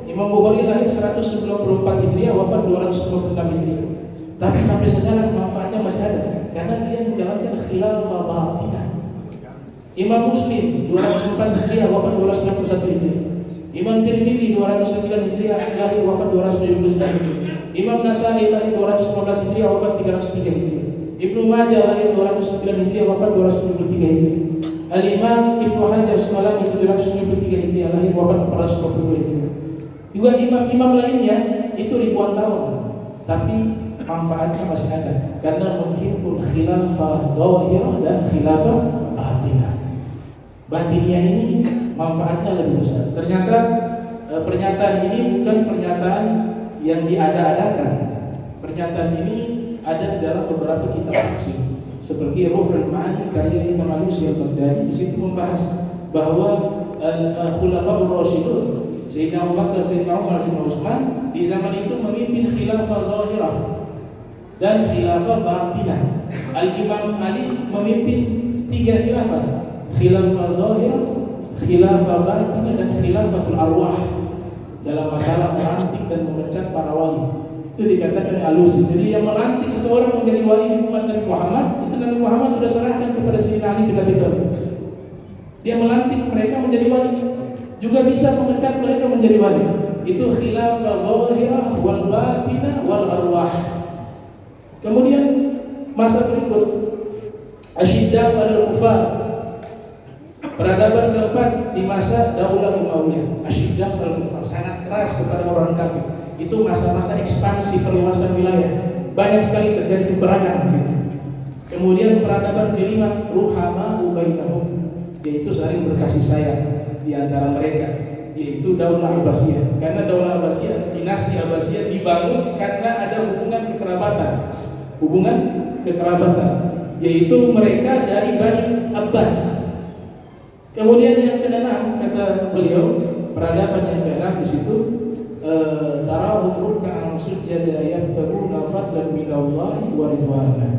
Imam Bukhari lahir 194 Hijriah, wafat 296 Hijriah. Tapi sampai sekarang manfaatnya masih ada karena dia menjalankan khilafah batinah. Imam Muslim 204 Hijriah, wafat 291 Hijriah. Imam Tirmidzi 209 Hijriah, lahir wafat 279 Hijriah. Imam Nasai lahir 215 Hijriah, wafat 303 Hijriah. Ibnu Majah lahir 209 Hijriah, wafat 273 Hijriah. Al-Imam Ibnu Hajar Asqalani 773 Hijriah, lahir wafat 442 Hijriah. Juga imam-imam lainnya itu ribuan tahun, tapi manfaatnya masih ada karena menghimpun khilafah zahirah dan khilafah batinah. Batinnya ini manfaatnya lebih besar. Ternyata pernyataan ini bukan pernyataan yang diada-adakan. Pernyataan ini ada dalam beberapa kitab tafsir seperti Ruhul Ma'ani karya Imam Al-Alusi Al-Baghdadi. Di situ membahas bahwa Khulafa'ur Rasyidun, Sayyidina Abu Bakar, Sayyidina Umar, Sayyidina Utsman di zaman itu memimpin khilafah zahirah dan khilafah batinah. Al-Imam Ali memimpin 3 khilafah, khilafah zahirah, khilafah batinah, dan khilafatul arwah dalam masalah melantik dan memecat para wali. Itu dikatakan Al-Alusi. Jadi yang melantik seseorang menjadi wali di umat Nabi Muhammad, itu Nabi Muhammad sudah serahkan kepada Sayyidina Ali bin Abi Thalib. Dia melantik mereka menjadi wali, juga bisa memecat mereka menjadi wali. Itu khilafah zahirah wal batinah wal arwah. Kemudian masa berikut asyidda wal kufar. Peradaban keempat di masa Daulah Umayyah, asyidda wal kufar, sangat keras kepada orang kafir. Itu masa-masa ekspansi perluasan wilayah, banyak sekali terjadi peperangan di situ. Kemudian peradaban kelima ruhama bainahum, yaitu saling berkasih sayang di antara mereka, yaitu Daulah Abbasiyah. Karena Daulah Abbasiyah, dinasti Abbasiyah dibangun karena ada hubungan kekerabatan, yaitu mereka dari Bani Abbas. Kemudian yang keenam, kata beliau, peradaban yang keenam di situ, tarahum ruk'an sujada yabtaguna fadlan minallahi wa ridwana.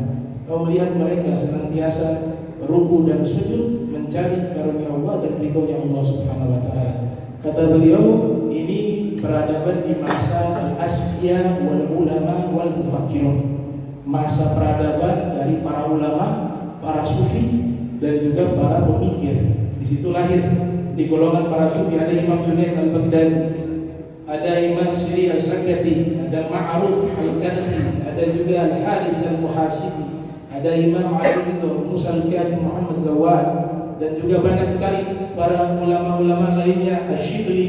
Kau melihat mereka senantiasa ruku dan sujud mencari karunia Allah dan ridhonya Allah Subhanahu wa taala. Kata beliau, ini peradaban di masa al-asfiya wal ulama wal mufakkirun. Masa peradaban dari para ulama, para sufi dan juga para pemikir. Di situ lahir di golongan para sufi ada Imam Junaid al-Baghdadi, ada Imam Siri al-Sakati, ada Ma'ruf al-Kadhi, ada juga Al-Haris al-Muhasibi, ada Imam Ali bin Musa al-Kadhi, Muhammad Zawad, dan juga banyak sekali para ulama-ulama lainnya. Asy-Syibli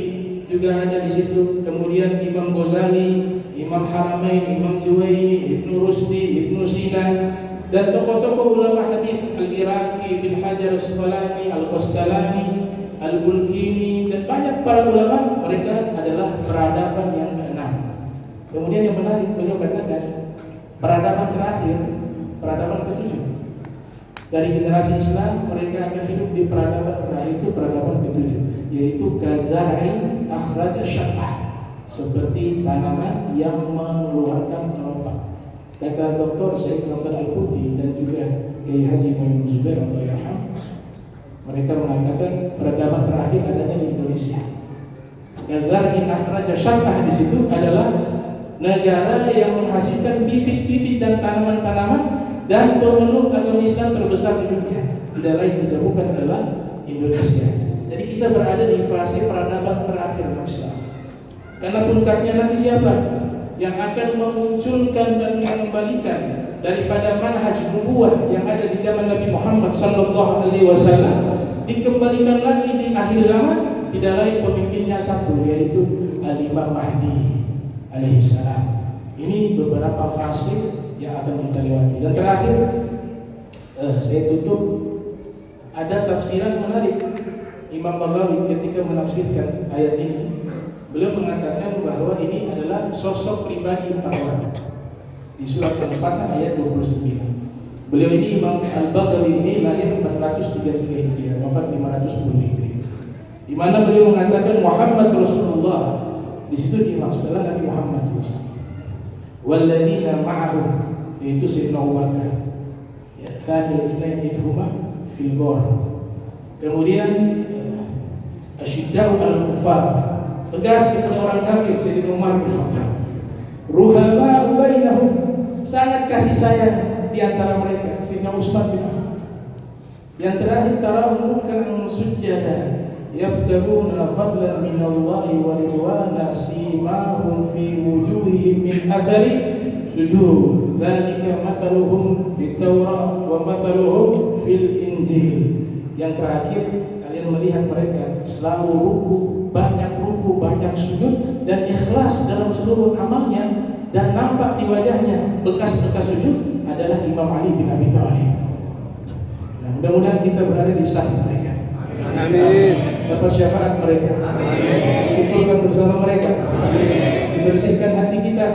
juga ada di situ. Kemudian Imam Ghazali, Imam Haramain, Imam Juwaini, Ibnu Rusdi, Ibnu Sina, dan tokoh-tokoh ulama hadis Al-Iraqi, bin Hajar Al-Asqalani, Al-Qastalani, Al-Bulkini, dan banyak para ulama. Mereka adalah peradaban yang keenam. Kemudian yang menarik, beliau katakan peradaban terakhir, peradaban ketujuh. Dari generasi Islam mereka akan hidup di peradaban terakhir, itu peradaban ketujuh, yaitu kazar'in akhraja syaqah, seperti tanaman yang mengeluarkan kelopak. Kata Dr. Syekh Dr. Al-Quti dan juga Kiai Haji Muhammad Zubair Allahyarham, mereka mengatakan peradaban terakhir adanya di Indonesia. Kazar'in akhraja syaqah di situ adalah negara yang menghasilkan bibit-bibit dan tanaman-tanaman dan pemeluk agama Islam terbesar di dunia. Tidak lain tidak bukan adalah Indonesia. Jadi kita berada di fase peradaban terakhir Islam. Karena puncaknya nanti siapa yang akan memunculkan dan mengembalikan daripada manhaj nubuwah yang ada di zaman Nabi Muhammad sallallahu alaihi wasallam, dikembalikan lagi di akhir zaman, tidak lain pemimpinnya satu, yaitu Al-Imam Mahdi alaihi salam. Ini beberapa fase yang akan kita lewati. Dan terakhir, saya tutup, ada tafsiran menarik Imam Baghawi ketika menafsirkan ayat ini. Beliau mengatakan bahwa ini adalah sosok pribadi empat orang di surat Al-Fatah ayat 29. Beliau ini Imam Al-Baghawi ini lahir 433 Hijriah, wafat 510 Hijriah. Di mana beliau mengatakan Muhammad Rasulullah, di situ dimaksud adalah Nabi Muhammad SAW. Walladzina ma'ahu, yaitu Sayyidina Abu Bakar, ya, Thanil Ithnain Ithhuma fil Ghar. Kemudian Asyidda'u al-Kuffar, tegas kepada orang kafir, Sayyidina Umar bin Khattab. Ruhama'u bainahum, sangat kasih sayang di antara mereka, Sayyidina Utsman bin Affan. Yang terakhir, tarahum ruk'an sujada yabtaguna fadlan minallahi wa ridwana simahum fi wujuhihim min athari sujud dzalika mathaluhum fit Taurat wa mathaluhum fil Injil. Yang terakhir, kalian melihat mereka selalu ruku, banyak sujud dan ikhlas dalam seluruh amalnya, dan nampak di wajahnya bekas-bekas sujud adalah Imam Ali bin Abi Thalib. Nah, mudah-mudahan kita berada di saf mereka. Amin. Dapat syafaat mereka. Kumpulkan bersama mereka. Dibersihkan hati kita.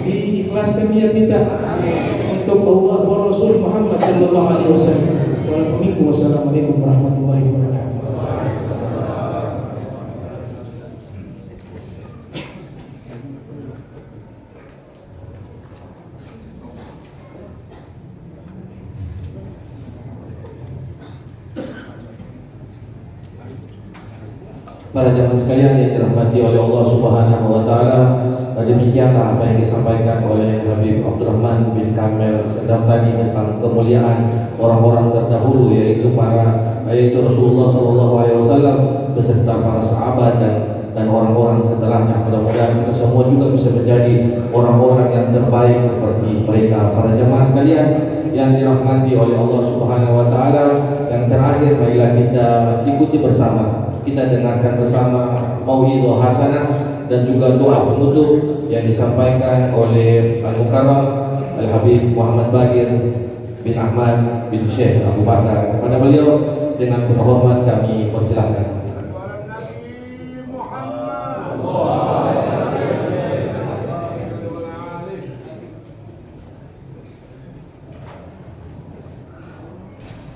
Diikhlaskan niat kita untuk Allah wa Rasul Muhammad sallallahu alaihi wasallam. Wassalamualaikum warahmatullahi wabarakatuh. Para jamaah sekalian yang dirahmati oleh Allah Subhanahu wa taala, demikianlah apa yang disampaikan oleh Habib Abdurrahman bin Kamil Sadaf tadi tentang kemuliaan orang-orang terdahulu, yaitu Rasulullah sallallahu alaihi wasallam beserta para sahabat dan orang-orang setelahnya. Mudah-mudahan kita semua juga bisa menjadi orang-orang yang terbaik seperti mereka. Para jamaah sekalian yang dirahmati oleh Allah Subhanahu wa taala, yang terakhir marilah kita ikuti bersama, kita dengarkan bersama mau'idhah hasanah dan juga doa penutup yang disampaikan oleh Al-Mukarram Al-Habib Muhammad Bagir bin Ahmad bin Syekh Abu Bakar. Kepada beliau dengan penuh hormat kami persilahkan.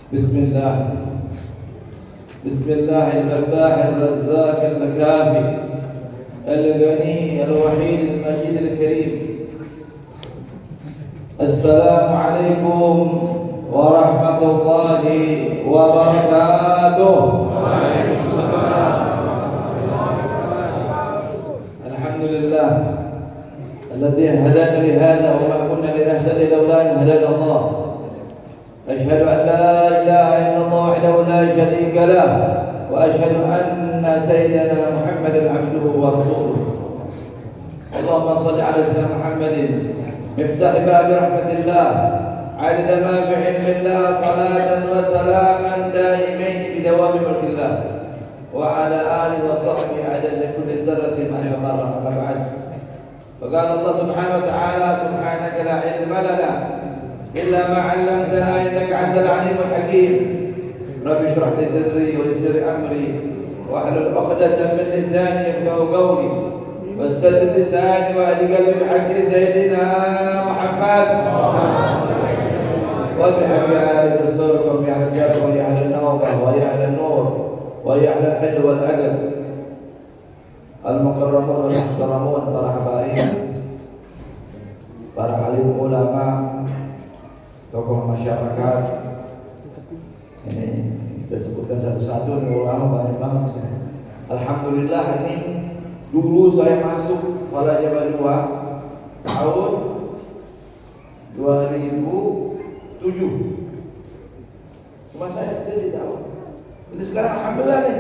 Bismillah. بسم الله الفتاح الرزاق المكافي الغني الوحيد المجيد الكريم. السلام عليكم ورحمة الله وبركاته. الحمد لله الذي هدانا لهذا وما كنا لنهتدي لولا أن هدانا الله. أشهد أن لا إله إلا الله وحده لا شريك له، وأشهد أن سيدنا محمدا عبده ورسوله. اللهم صل على سيدنا محمد مفتاح باب رحمة الله عدد ما في علم الله، صلاة وسلاما دائمين بدوام ملك الله، وعلى آله وصحبه عدد كل ذرة ألف مرة. أما بعد، فقال الله سبحانه وتعالى: سبحانك لا علم لنا إلا ما علمتنا إنك أنت العليم الحكيم. رب اشرح لي صدري ويسر أمري واحلل عقدة من لساني يفقهوا قولي، واستدل لساني واهد قلبي بحق سيدنا محمد وبحق آل الرسول وبحق أهل الجنة ويا أهل النوبة ويا أهل النور ويا أهل الحل والأدب المكرمون والمحترمون، para habaib, para alim ulama, tokoh masyarakat. Ini kita sebutkan satu-satu nih, ulama banyak banget. Alhamdulillah, ini dulu saya masuk Fala Jawa 2 tahun 2007. Cuma saya sendiri tahu. Ini sekarang alhamdulillah nih,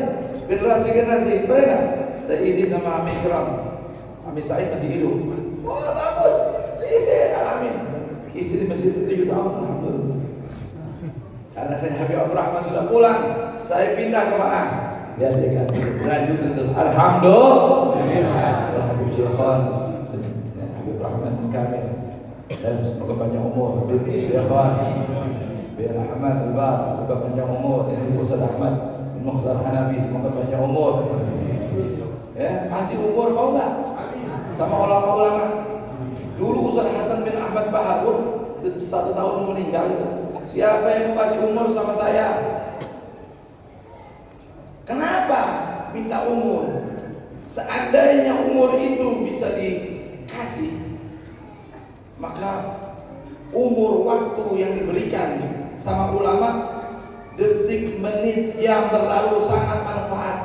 generasi-generasi mereka. Saya izin sama Ami Ikram, Ami Said masih hidup. Wah bagus, saya izin, amin. Istri masih 7 tahun, alhamdulillah. Karena saya Habib Abdurrahman sudah pulang, saya pindah ke mana? Biar dia ganti, lanjut tentu. Alhamdulillah. Habib Syekhan, Habib Rahman Kamil, dan semoga panjang umur. Habib Syekhan, Habib Ahmad Al-Bar, semoga panjang umur. Ini Ustaz Ahmad bin Mukhtar Hanafi, semoga panjang umur. Ya, kasih umur mau nggak? Sama ulama-ulama. Dulu Ustaz Hasan bin Ahmad Bahar pun 1 tahun meninggal. Siapa yang mau kasih umur sama saya? Kenapa minta umur? Seandainya umur itu bisa dikasih, maka umur waktu yang diberikan sama ulama, detik, menit yang berlalu sangat manfaat.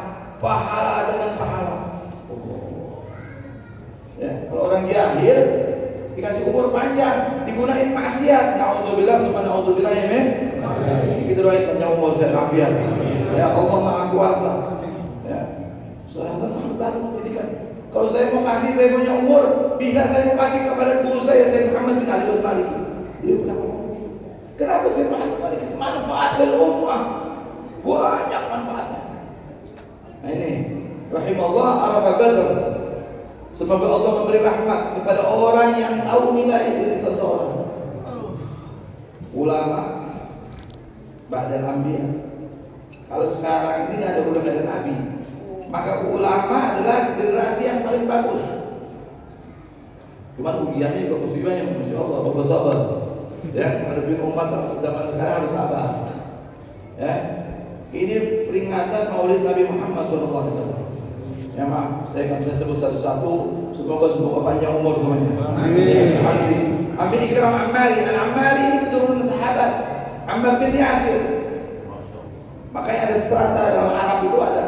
Pahala dengan pahala. Ya, kalau orang jahil dikasih umur panjang, digunain maksiat, naudzubillah summa naudzubillah ya men. Kita doain panjang umur sehat afiat. Ya Allah Maha Kuasa. Ya. Surah Hasan baru pendidikan. Kalau saya mau kasih, saya punya umur, bisa saya mau kasih kepada guru saya Muhammad bin Ali Al-Maliki. Dia pernah ngomong. Kenapa saya Muhammad Maliki? Manfaat dari ummah. Banyak manfaatnya. Nah ini, rahimahullah arafa qadar. Semoga Allah memberi rahmat kepada orang yang tahu nilai diri seseorang. Ulama ba'dal anbiya. Kalau sekarang ini ada ulama dan nabi, maka ulama adalah generasi yang paling bagus. Cuman ujiannya juga musibahnya, masya Allah, bagus sabar. Ya, menghadapi umat zaman sekarang harus sabar. Ya, ini peringatan Maulid Nabi Muhammad SAW. Ya maaf, saya nggak bisa sebut satu-satu. Semoga panjang umur semuanya. Amin. Amin. Ikram Ammari. Al-Ammari ini keturunan sahabat Ammar bin Yasir. Makanya ada strata dalam Arab itu ada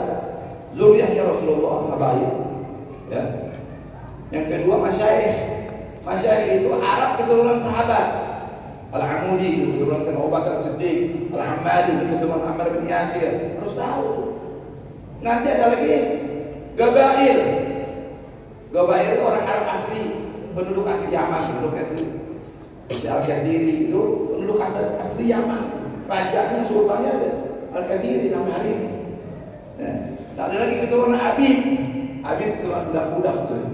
zuriyahnya Rasulullah, habaib. Ya. Yang kedua masyayikh. Masyayikh itu Arab keturunan sahabat. Al-Amudi keturunan Sayyidina Abu Bakar Siddiq. Al-Ammari keturunan Ammar bin Yasir. Harus tahu. Nanti ada lagi Gabail. Gabail itu orang Arab asli, penduduk asli Yaman, penduduk asli. Seperti Al-Qadiri itu penduduk asli Yaman. Rajanya, sultannya ada Al-Qadiri sampai hari ini. Ya. Ada lagi keturunan Abid. Abid itu budak-budak tuh.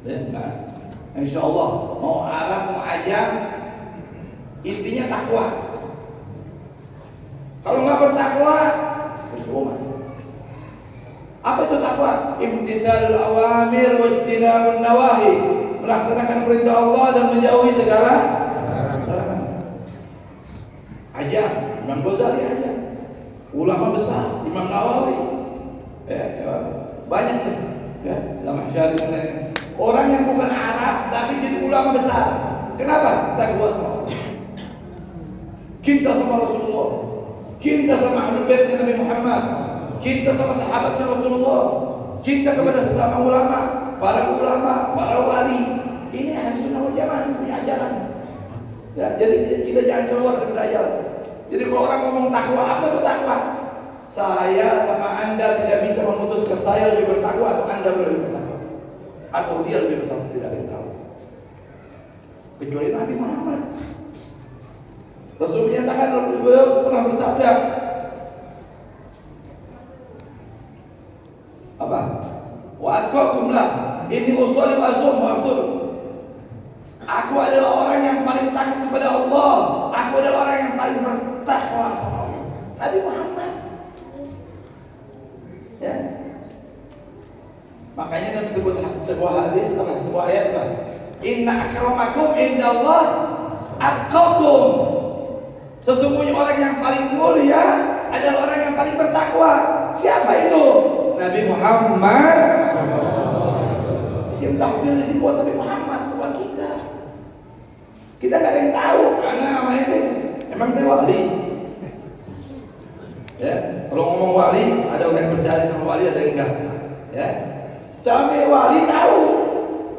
Ya. Nah, insya Allah mau Arab mau Ajam, intinya takwa. Kalau nggak bertakwa, percuma. Apa itu takwa? Imtithalul awamir wa ijtinabun nawahi. Melaksanakan perintah Allah dan menjauhi segala larangan. Ajam, Imam Ghazali ajam. ulama besar, Imam Nawawi, banyak tuh, Zamakhsyari, orang yang bukan Arab tapi jadi ulama besar. Kenapa? Takwa sama Allah, cinta sama Rasulullah, cinta sama Ahlul Baitnya Nabi Muhammad, cinta sama sahabatnya Rasulullah, cinta kepada sesama ulama, para ulama, para wali. Ini Ahlus Sunnah wal Jamaah punya ajaran. Ya, jadi kita jangan keluar dari ajaran. Jadi kalau orang ngomong takwa, apa itu takwa? Saya sama Anda tidak bisa memutuskan saya lebih bertakwa atau Anda lebih bertakwa, atau dia lebih bertakwa, tidak ada yang tahu. Kecuali Nabi Muhammad. Rasul menyatakan, beliau pernah bersabda, apa? Wa atqakumlah, inni usolli wa asum wa aftur. Aku adalah orang yang paling takut kepada Allah. Aku adalah orang yang paling bertakwa sama Allah. Nabi Muhammad. Ya. Makanya dalam sebuah hadis, sebuah ayat, inna akramakum indallah atqakum. Sesungguhnya orang yang paling mulia adalah orang yang paling bertakwa. Siapa itu? Nabi Muhammad. Isim tafdil di sini buat Nabi Muhammad, bukan kita. Kita nggak ada yang tahu. Anak sama ini, emang dia wali. Ya, kalau ngomong wali, ada orang yang percaya sama wali, ada yang enggak. Ya, sampai wali tahu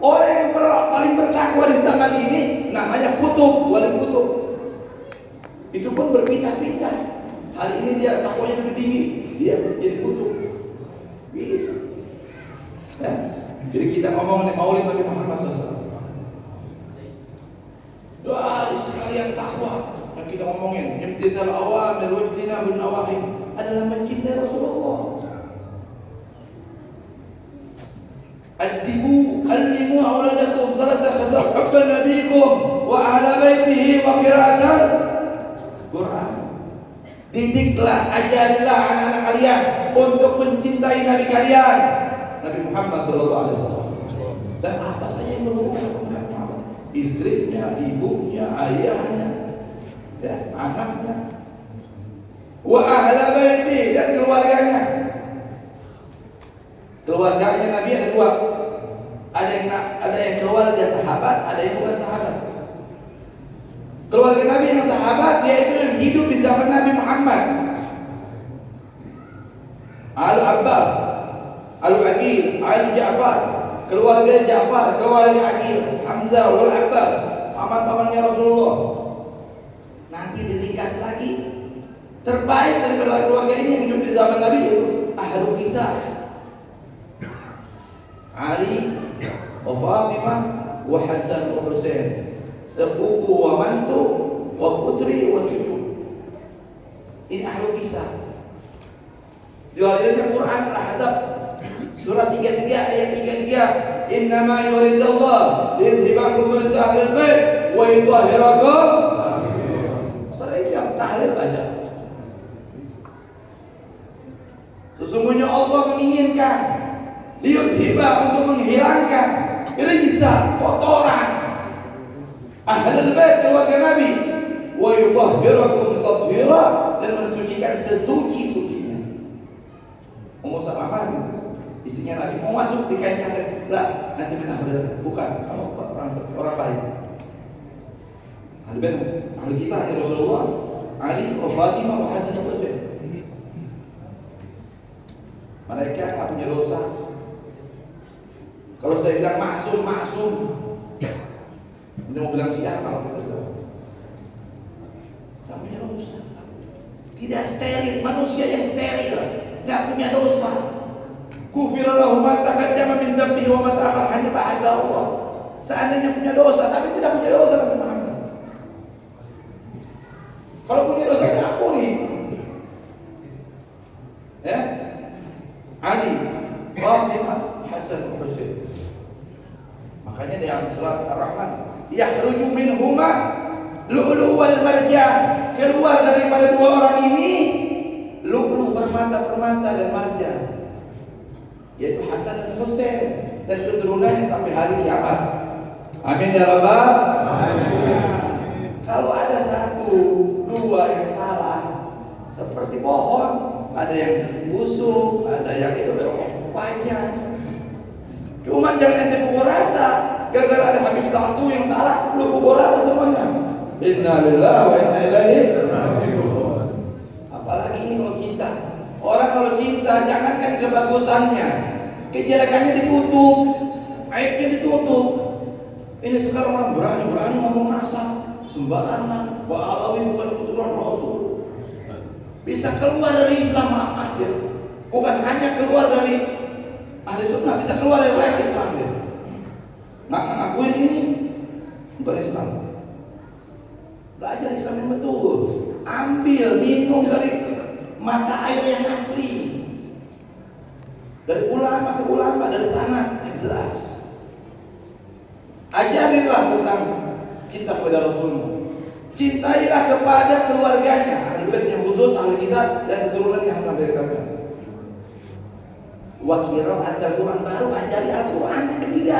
orang yang paling bertakwa di zaman ini namanya kutub, wali kutub. Itu pun berpindah-pindah. Hari ini dia takwanya lebih tinggi, dia jadi kutub. Bisa. Ya. Jadi kita ngomong Maulid Nabi Muhammad SAW. Doa sekalian takwa yang kita ngomongin, imtithal awamir wa ijtinabun nawahi, adalah mencintai Rasulullah. Allimu auladakum salasa khasab hubban nabiyikum wa ahla baitihi wa qira'atan Quran. Didiklah, ajarilah anak-anak kalian untuk mencintai Nabi kalian, Nabi Muhammad SAW. Dan apa saja yang berhubungan dengan Muhammad, istrinya, ibunya, ayahnya, ya, anaknya, wa ahla baiti, dan keluarganya. Keluarganya Nabi ada dua. Ada yang keluarga sahabat, ada yang bukan sahabat. Keluarga Nabi yang sahabat, yaitu yang hidup di zaman Nabi Muhammad. Al-Abbas, Al-Aqil, Al-Ja'far, keluarga Ja'far, keluarga Aqil, Hamzah, Al-Abbas, paman-pamannya Rasulullah. Nanti diringkas lagi. Terbaik dari keluarga ini yang hidup di zaman Nabi itu Ahlul Kisah, Ali, wa Fatimah, wa Hasan, wa Husain, sepupu wa mantu, wa putri wa cucu. Ini Ahlul Kisah. Diwariskan Quran Al-Ahzab surat 33 ayat 33, innama yuridullah liyudhibakum rijsa ahlil bait wa yutahhirakum. Sering tahlil baca. Sesungguhnya Allah menginginkan liyudhiba, untuk menghilangkan rijsa, kotoran ahlul bait, keluarga Nabi, wa yutahhirakum tathhira, dan mensucikan sesuci-sucinya. Ummu Salamah istrinya Nabi mau masuk di kain kaset, lah nanti menahdir, bukan, kamu orang baik. Ahli kisahnya Rasulullah, Ali, Fatimah, wa Hasan, wa Husain. Mereka nggak punya dosa. Kalau saya bilang maksum, ini mau bilang siapa? Nggak punya dosa. Tidak steril, manusia yang steril, nggak punya dosa. Kufira lahu ma taqaddama min dhanbihi wa ma ta'akhkhara, hanya bahasa Allah. Seandainya punya dosa, tapi tidak punya dosa Nabi Muhammad. Kalau punya dosa, diampuni. Ya, Ali, Fatimah, Hasan, Husain. Makanya dalam surat Ar-Rahman, yakhruju minhuma lu'lu' wal marjan, keluar daripada dua orang ini lu'lu', permata dan marjan, yaitu Hasan dan Husain, dan keturunannya sampai hari kiamat. Amin ya rabbal alamin. Kalau ada satu, dua yang salah, seperti pohon ada yang busuk, ada yang itu wajar. Cuma jangan ente pukul rata. Gara-gara ada Habib satu yang salah, lu pukul rata semuanya. Inna lillahi wa inna ilaihi raji'un. Apalagi ini kalau cinta. Orang kalau cinta jangankan kebagusannya, kejelekannya ditutup, aibnya ditutup. Ini sekarang orang berani ngomong nasab sembarangan, Alawi bukan keturunan Rasul. Bisa keluar dari Islam, maaf ya. Bukan hanya keluar dari ahli sunnah, bisa keluar dari rakyat Islam ya. Ngakuin ini bukan Islam. Belajar Islam yang betul. Ambil, minum dari mata air yang asli. Dari ulama ke ulama, dari sanad yang jelas. Ajarilah tentang cinta kepada Rasulmu. Cintailah kepada keluarganya, ahli bait yang khusus, ahli kitab dan keturunan yang hampir kami. Wa qira'at al-Quran, baru ajari Al-Quran yang ketiga.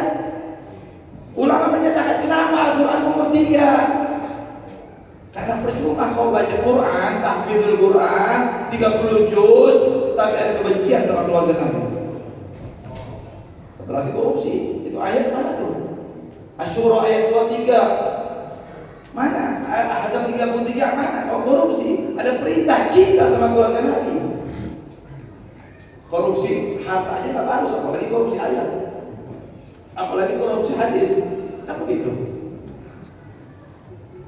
Ulama menyatakan kenapa Al-Quran nomor 3? Karena percuma kau baca Quran, tahfidzul Quran 30 juz, tapi ada kebencian sama keluarga Nabi. Berarti korupsi. Itu ayat mana tuh? Asyura ayat 23. Mana? Al-Ahzab 33 mana? Kau korupsi. Ada perintah cinta sama keluarga Nabi. Korupsi hartanya nggak bagus, apalagi korupsi ayat, apalagi korupsi hadis. Kan begitu.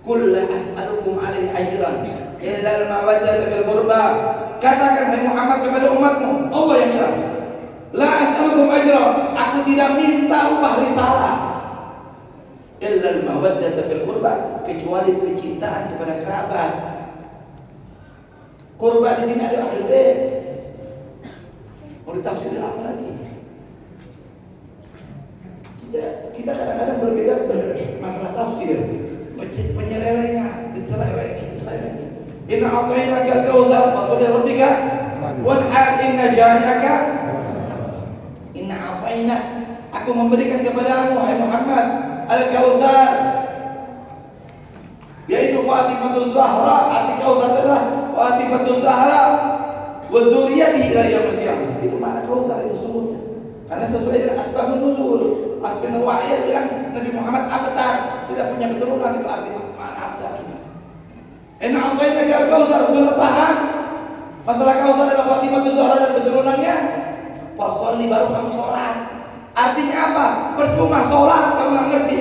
Qul la as'alukum alaihi ajran illa al-mawaddata fil qurba. Katakan hai Muhammad kepada umatmu, Allah yang bilang, la as'alukum ajran, aku tidak minta upah risalah, illa al-mawaddata fil qurba, kecuali kecintaan kepada kerabat. Qurba di sini ada ahli bait. Mau ditafsirin apa lagi? Kita kadang-kadang berbeda masalah tafsir. Penyelewengan, diselewengi. Inna a'tainaka al-kautsar fasholli rabbika wanhar inna syani'aka. Inna a'taina, aku memberikan kepadamu hai Muhammad al-kautsar, yaitu Fatimah Zahra. Arti kautsar adalah Fatimah Zahra wa zuriyatihi ila yaumil qiyamah. Itu makna kautsar itu sungguhnya. Karena sesuai dengan asbabun nuzul. Asbabun wa'id bilang Nabi Muhammad abtar, tidak punya keturunan, itu arti makna abtar. Inna a'tainaka al-kautsar, sudah paham masalah kautsar adalah Fatimah Zahra dan keturunannya. Fasholli, baru kamu sholat. Artinya apa? Percuma sholat kamu nggak ngerti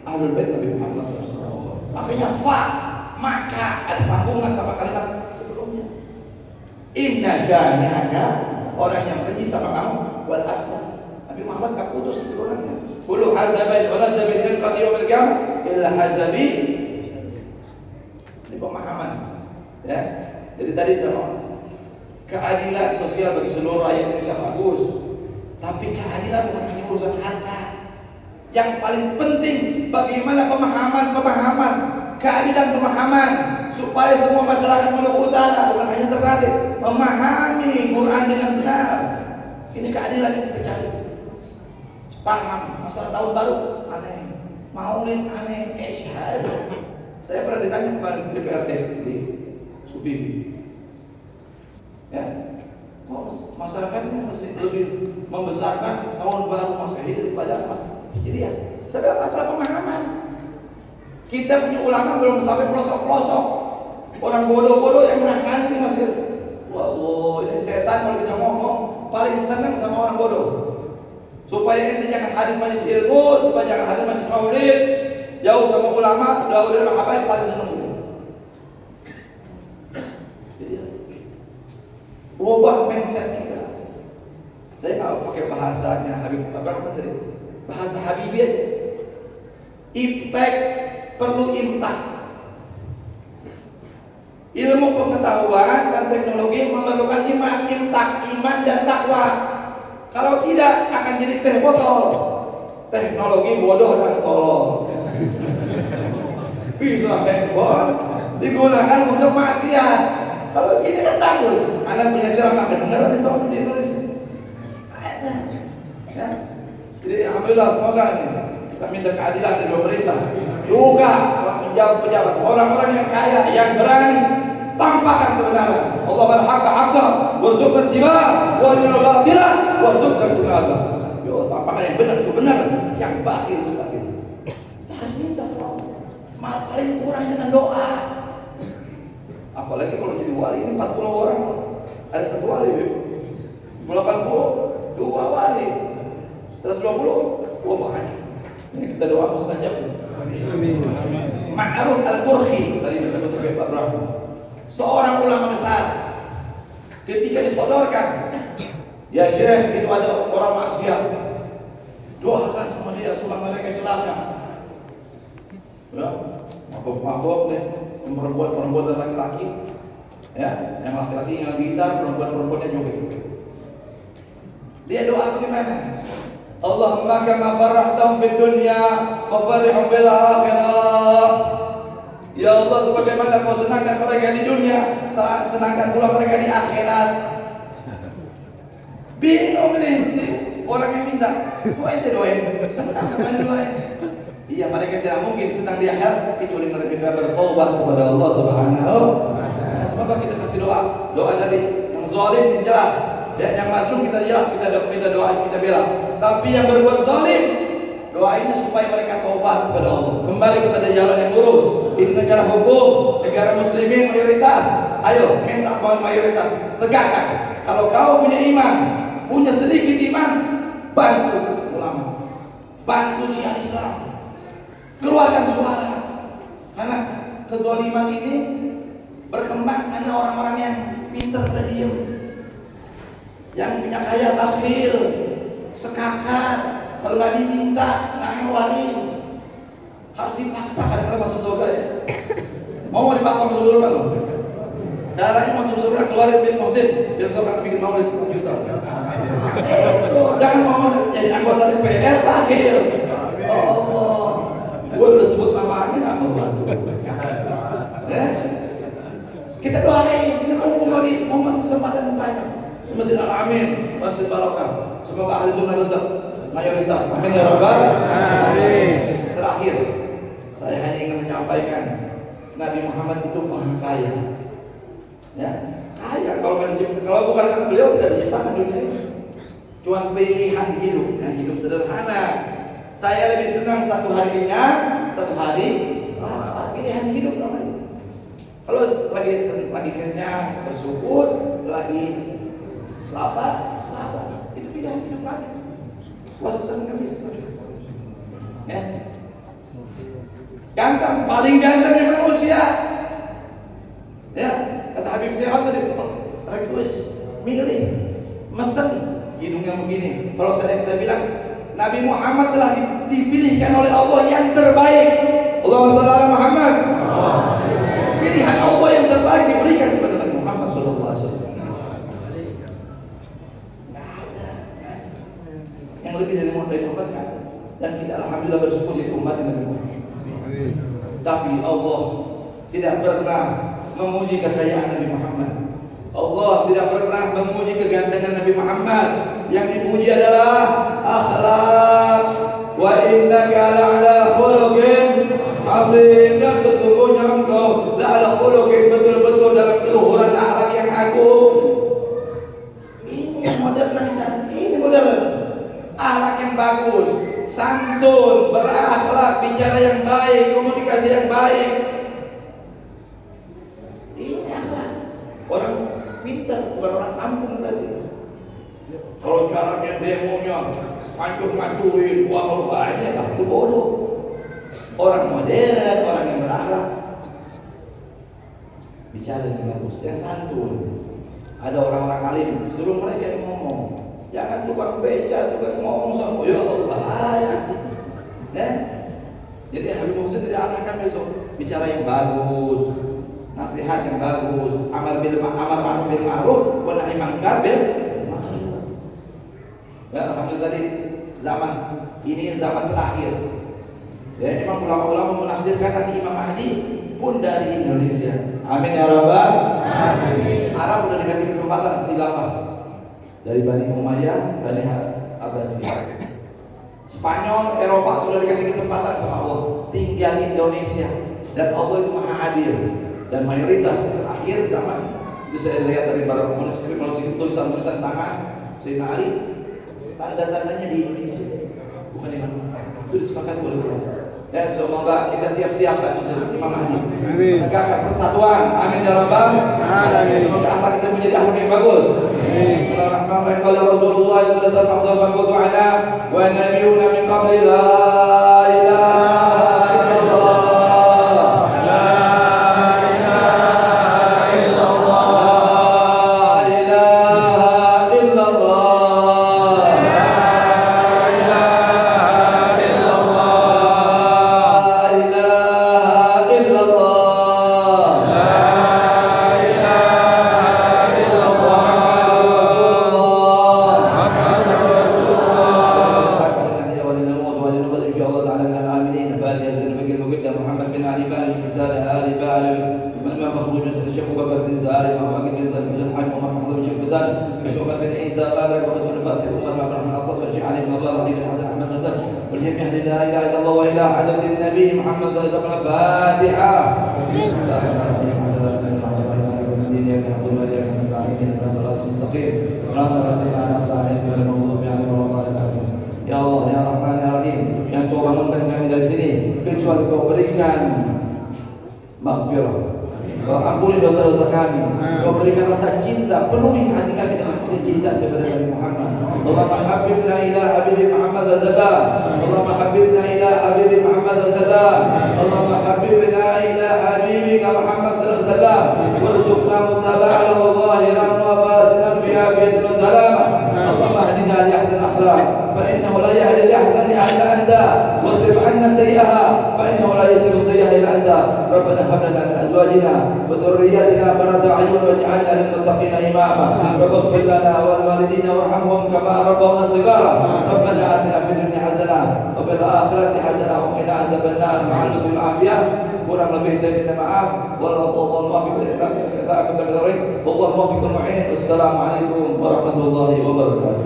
Ahlul Bait Nabi Muhammad SAW. Makanya maka ada sambungan sama kalimat sebelumnya. Inna syani'aka, orang yang benci sama kamu wal abtar. Nabi Muhammad gak putus keturunannya. Kullu hazabi wa nasabi min qadiyum al-qiyam illa hazabi. Ini pemahaman. Ya. Jadi tadi sama keadilan sosial bagi seluruh rakyat Indonesia bagus. Tapi keadilan bukan hanya urusan harta. Yang paling penting bagaimana pemahaman keadilan pemahaman supaya semua masyarakat Maluku Utara bukan hanya terlatih memahami Quran dengan benar. Ini keadilan yang kita cari. Paham masalah tahun baru aneh, Maulid aneh, Isyhad. Saya pernah ditanya kemarin di DPRD di Sufi. Ya, kok masyarakatnya masih lebih membesarkan tahun baru Masehi daripada Hijriah. Saya bilang masalah pemahaman. Kita punya ulama belum sampai pelosok-pelosok. Orang bodoh-bodoh yang menangkan ini masih, wallah, ini setan kalau bisa ngomong paling senang sama orang bodoh. Supaya ente jangan hadir majelis ilmu, supaya jangan hadir majelis maulid, jauh sama ulama, jauh dari apa yang paling senang. Jadi ubah mindset kita. Saya nggak pakai bahasanya Habib Abraham tadi, bahasa Habibie aja. Iptek perlu imtak. Ilmu pengetahuan dan teknologi memerlukan iman dan takwa. Kalau tidak akan jadi teh botol. Teknologi bodoh dan tolol. Bisa handphone digunakan untuk maksiat. Kalau gini kan bagus. Anda punya ceramah kedengaran di sana di Indonesia. Ada. Ya. Jadi alhamdulillah semoga kita minta keadilan dari pemerintah. Juga pejabat-pejabat, orang-orang yang kaya, yang berani tampakkan kebenaran. Allah al-haqqa haqqan warzuqna ittiba'ah wa arina al-batila warzuqna ijtinabah. Ya Allah, tampakkan yang benar itu benar, yang batil itu batil. Kita harus minta sama Allah. Paling kurang dengan doa. Apalagi kalau jadi wali ini 40 orang, ada satu wali, 80 dua wali, 120 dua makanya. Ini kita doa mustajab. Amin. Ma'ruf al-Qurhi tadi disebut oleh Pak Ibrahim, seorang ulama besar, ketika disodorkan, ya Syekh itu ada orang maksiat, doakan sama dia supaya mereka celaka. Ya, mabok nih, perempuan dan laki-laki, ya, yang laki-laki yang gitar, perempuannya joget. Dia doa bagaimana? Allahumma kama farrahtahum fid dunya wa farrihum bil akhirah. Ya Allah, sebagaimana kau senangkan mereka di dunia, senangkan pula mereka di akhirat. Bingung nih si orang yang minta, doain, senang doain. Iya, mereka tidak mungkin senang di akhirat kecuali mereka bertobat kepada Allah Subhanahu. Semoga kita kasih doa tadi yang zalim yang jelas, dan yang mazlum kita jelas, kita doa, kita bela. Tapi yang berbuat zalim, doainnya supaya mereka taubat kepada Allah, kembali kepada jalan yang lurus. Di negara hukum, negara muslimin mayoritas, ayo minta mayoritas, tegakkan. Kalau kau punya iman, punya sedikit iman, bantu ulama, bantu syiar Islam, keluarkan suara. Karena kezaliman ini berkembang karena orang-orang yang pintar pada diem, yang punya kaya bakhil, sekakar, kalau nggak diminta nggak ngeluarin, harus dipaksa kadang-kadang masuk surga ya. Mau dipaksa masuk surga loh. Caranya masuk surga keluarin bin Muhsin, biar seorang bikin maulid 4 juta. Jangan mau jadi anggota DPR bakhil. Oh Allah, gue udah sebut namanya nggak mau bantu. Kita doain, kita kumpul lagi momen kesempatan banyak. Masjid Al-Amin, Masjid Barokah. Semoga ahli sunnah tetap mayoritas. Amin ya rabbal alamin. Terakhir, saya hanya ingin menyampaikan Nabi Muhammad itu maha kaya. Ya, kaya. Kalau bukan karena beliau tidak diciptakan dunia ini. Cuma pilihan hidup, yang hidup sederhana. Saya lebih senang satu hari kenyang, satu hari lapar. Pilihan hidup namanya. Kalau lagi kenyang bersyukur, lagi lapar sabar, itu pilihan hidup lagi. Puasa Senin Kamis, ya. Ganteng, paling ganteng yang manusia. Ya, kata Habib Syekh tadi, request, milih, mesen, hidungnya begini. Kalau saya bilang, Nabi Muhammad telah dipilihkan oleh Allah yang terbaik. Allahumma shalli ala Muhammad. Pilihan Allah yang terbaik diberikan kepada Nabi Muhammad sallallahu alaihi wasallam. Yang lebih dari Muhammad kan? Dan kita alhamdulillah bersyukur di umat Nabi Muhammad. Tapi Allah tidak pernah memuji kekayaan Nabi Muhammad. Allah tidak pernah memuji kegantengan Nabi Muhammad. Yang dipuji adalah akhlak. Wa innaka la'ala khuluqin azim. Dan sesungguhnya engkau la'ala khuluqin, betul-betul dalam keluhuran akhlak yang agung. Ini modernisasi, ini modern. Akhlak yang bagus, santun, berakhlak, bicara yang baik, komunikasi yang baik. Ini akhlak. Orang pintar, bukan orang kampung berarti. Kalau caranya demonya mancur-mancurin, wah banyak, itu bodoh. Orang modern, orang yang berakhlak, bicara yang bagus, yang santun. Ada orang-orang alim, suruh mereka yang ngomong. Jangan tukang beca, tukang ngomong sama ya Allah, bahaya. Ya. Jadi Habib Muhsin diarahkan besok bicara yang bagus, nasihat yang bagus, amar ma'ruf bil ma'ruf wa nahi munkar bil ma'ruf. Ya, alhamdulillah tadi zaman ini zaman terakhir. Ya, memang ulama-ulama menafsirkan nanti Imam Mahdi pun dari Indonesia. Amin ya rabbal alamin. Arab sudah dikasih kesempatan khilafah. Dari Bani Umayyah, Bani Abbasiyah. Spanyol, Eropa sudah dikasih kesempatan sama Allah. Tinggal Indonesia. Dan Allah itu maha adil. Dan mayoritas terakhir akhir zaman itu saya lihat dari barang manuskrip tulisan tangan Sayyidina Ali, tanda-tandanya di Indonesia, bukan di mana. Itu disepakati oleh ulama. Dan semoga kita siap-siapkan Imam Mahdi menegakkan persatuan. Amin ya rabbal alamin. Semoga akhlak kita menjadi akhlak yang bagus. Bismillahirrahmanirrahim. Qala Rasulullah sallallahu alaihi wasallam qala wa nabiyuna min qabli la ilaha illallah. Ya Allah, ya Rahman, ya Rahim, yang Kau bangunkan kami dari sini, kecuali Kau berikan maghfirah, Kau ampuni dosa-dosa kami, Kau berikan rasa cinta, penuhi hati kami dengan kecintaan kepada Nabi Muhammad. Allahumma habibna ila habibi Muhammad sallallahu, Allahumma habibna ila habibi Muhammad sallallahu, Allahumma habibna ila habibika Muhammad sallallahu, warzuqna mutaba'ahu zahiran wa batinan fi afiyatin wa salamah. Allahumma hdina li ahsan akhlaq فإنه لا يهدي لأحسنها إلا أنت واصرف عنا سيئها فإنه لا يصرف السيئة إلا أنت ربنا هب لنا من أزواجنا وذرياتنا قرة أعين واجعلنا للمتقين إماما رب اغفر لنا ولوالدينا وارحمهم كما ربونا صغارا ربنا آتنا في الدنيا حسنة وفي الآخرة حسنة وقنا عذاب النار مع اللطف والعافية kurang lebih saya minta maaf. Wallahu muwaffiq ila aqwamit thoriq. Wallahu muwaffiqul mu'in. Assalamualaikum warahmatullahi wabarakatuh.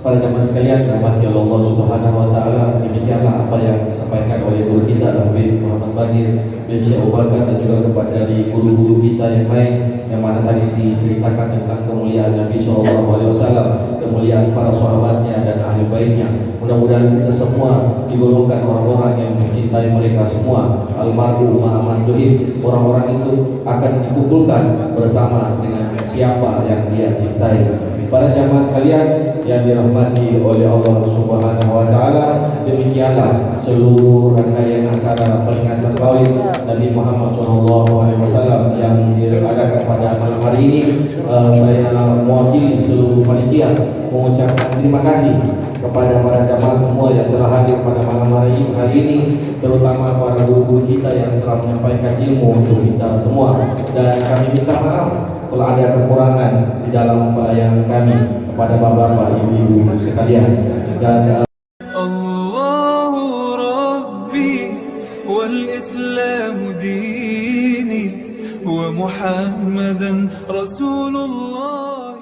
Para jamaah sekalian, dirahmati Allah Subhanahu wa taala, demikianlah apa yang disampaikan oleh guru kita Habib Muhammad Bagir bin Syekh Abu Bakar dan juga kepada dari guru-guru kita yang lain yang mana tadi diceritakan tentang kemuliaan Nabi SAW, kemuliaan para sahabatnya dan ahli baitnya. Mudah-mudahan kita semua digolongkan orang-orang yang mencintai mereka semua. Almarhum Muhammad Tuhid, orang-orang itu akan dikumpulkan bersama dengan siapa yang dia cintai. Para jamaah sekalian yang dirahmati oleh Allah Subhanahu wa taala, demikianlah seluruh rangkaian acara peringatan Maulid Nabi Muhammad SAW yang diadakan pada malam hari ini. Saya mewakili seluruh panitia mengucapkan terima kasih kepada para jamaah semua yang telah hadir pada malam hari ini, terutama para guru-guru kita yang telah menyampaikan ilmu untuk kita semua, dan kami minta maaf kalau ada kekurangan di dalam pelayanan kami kepada bapak-bapak, ibu-ibu sekalian. Dan Allahu Rabbi wal Islam dini wa Muhammadan Rasulullah.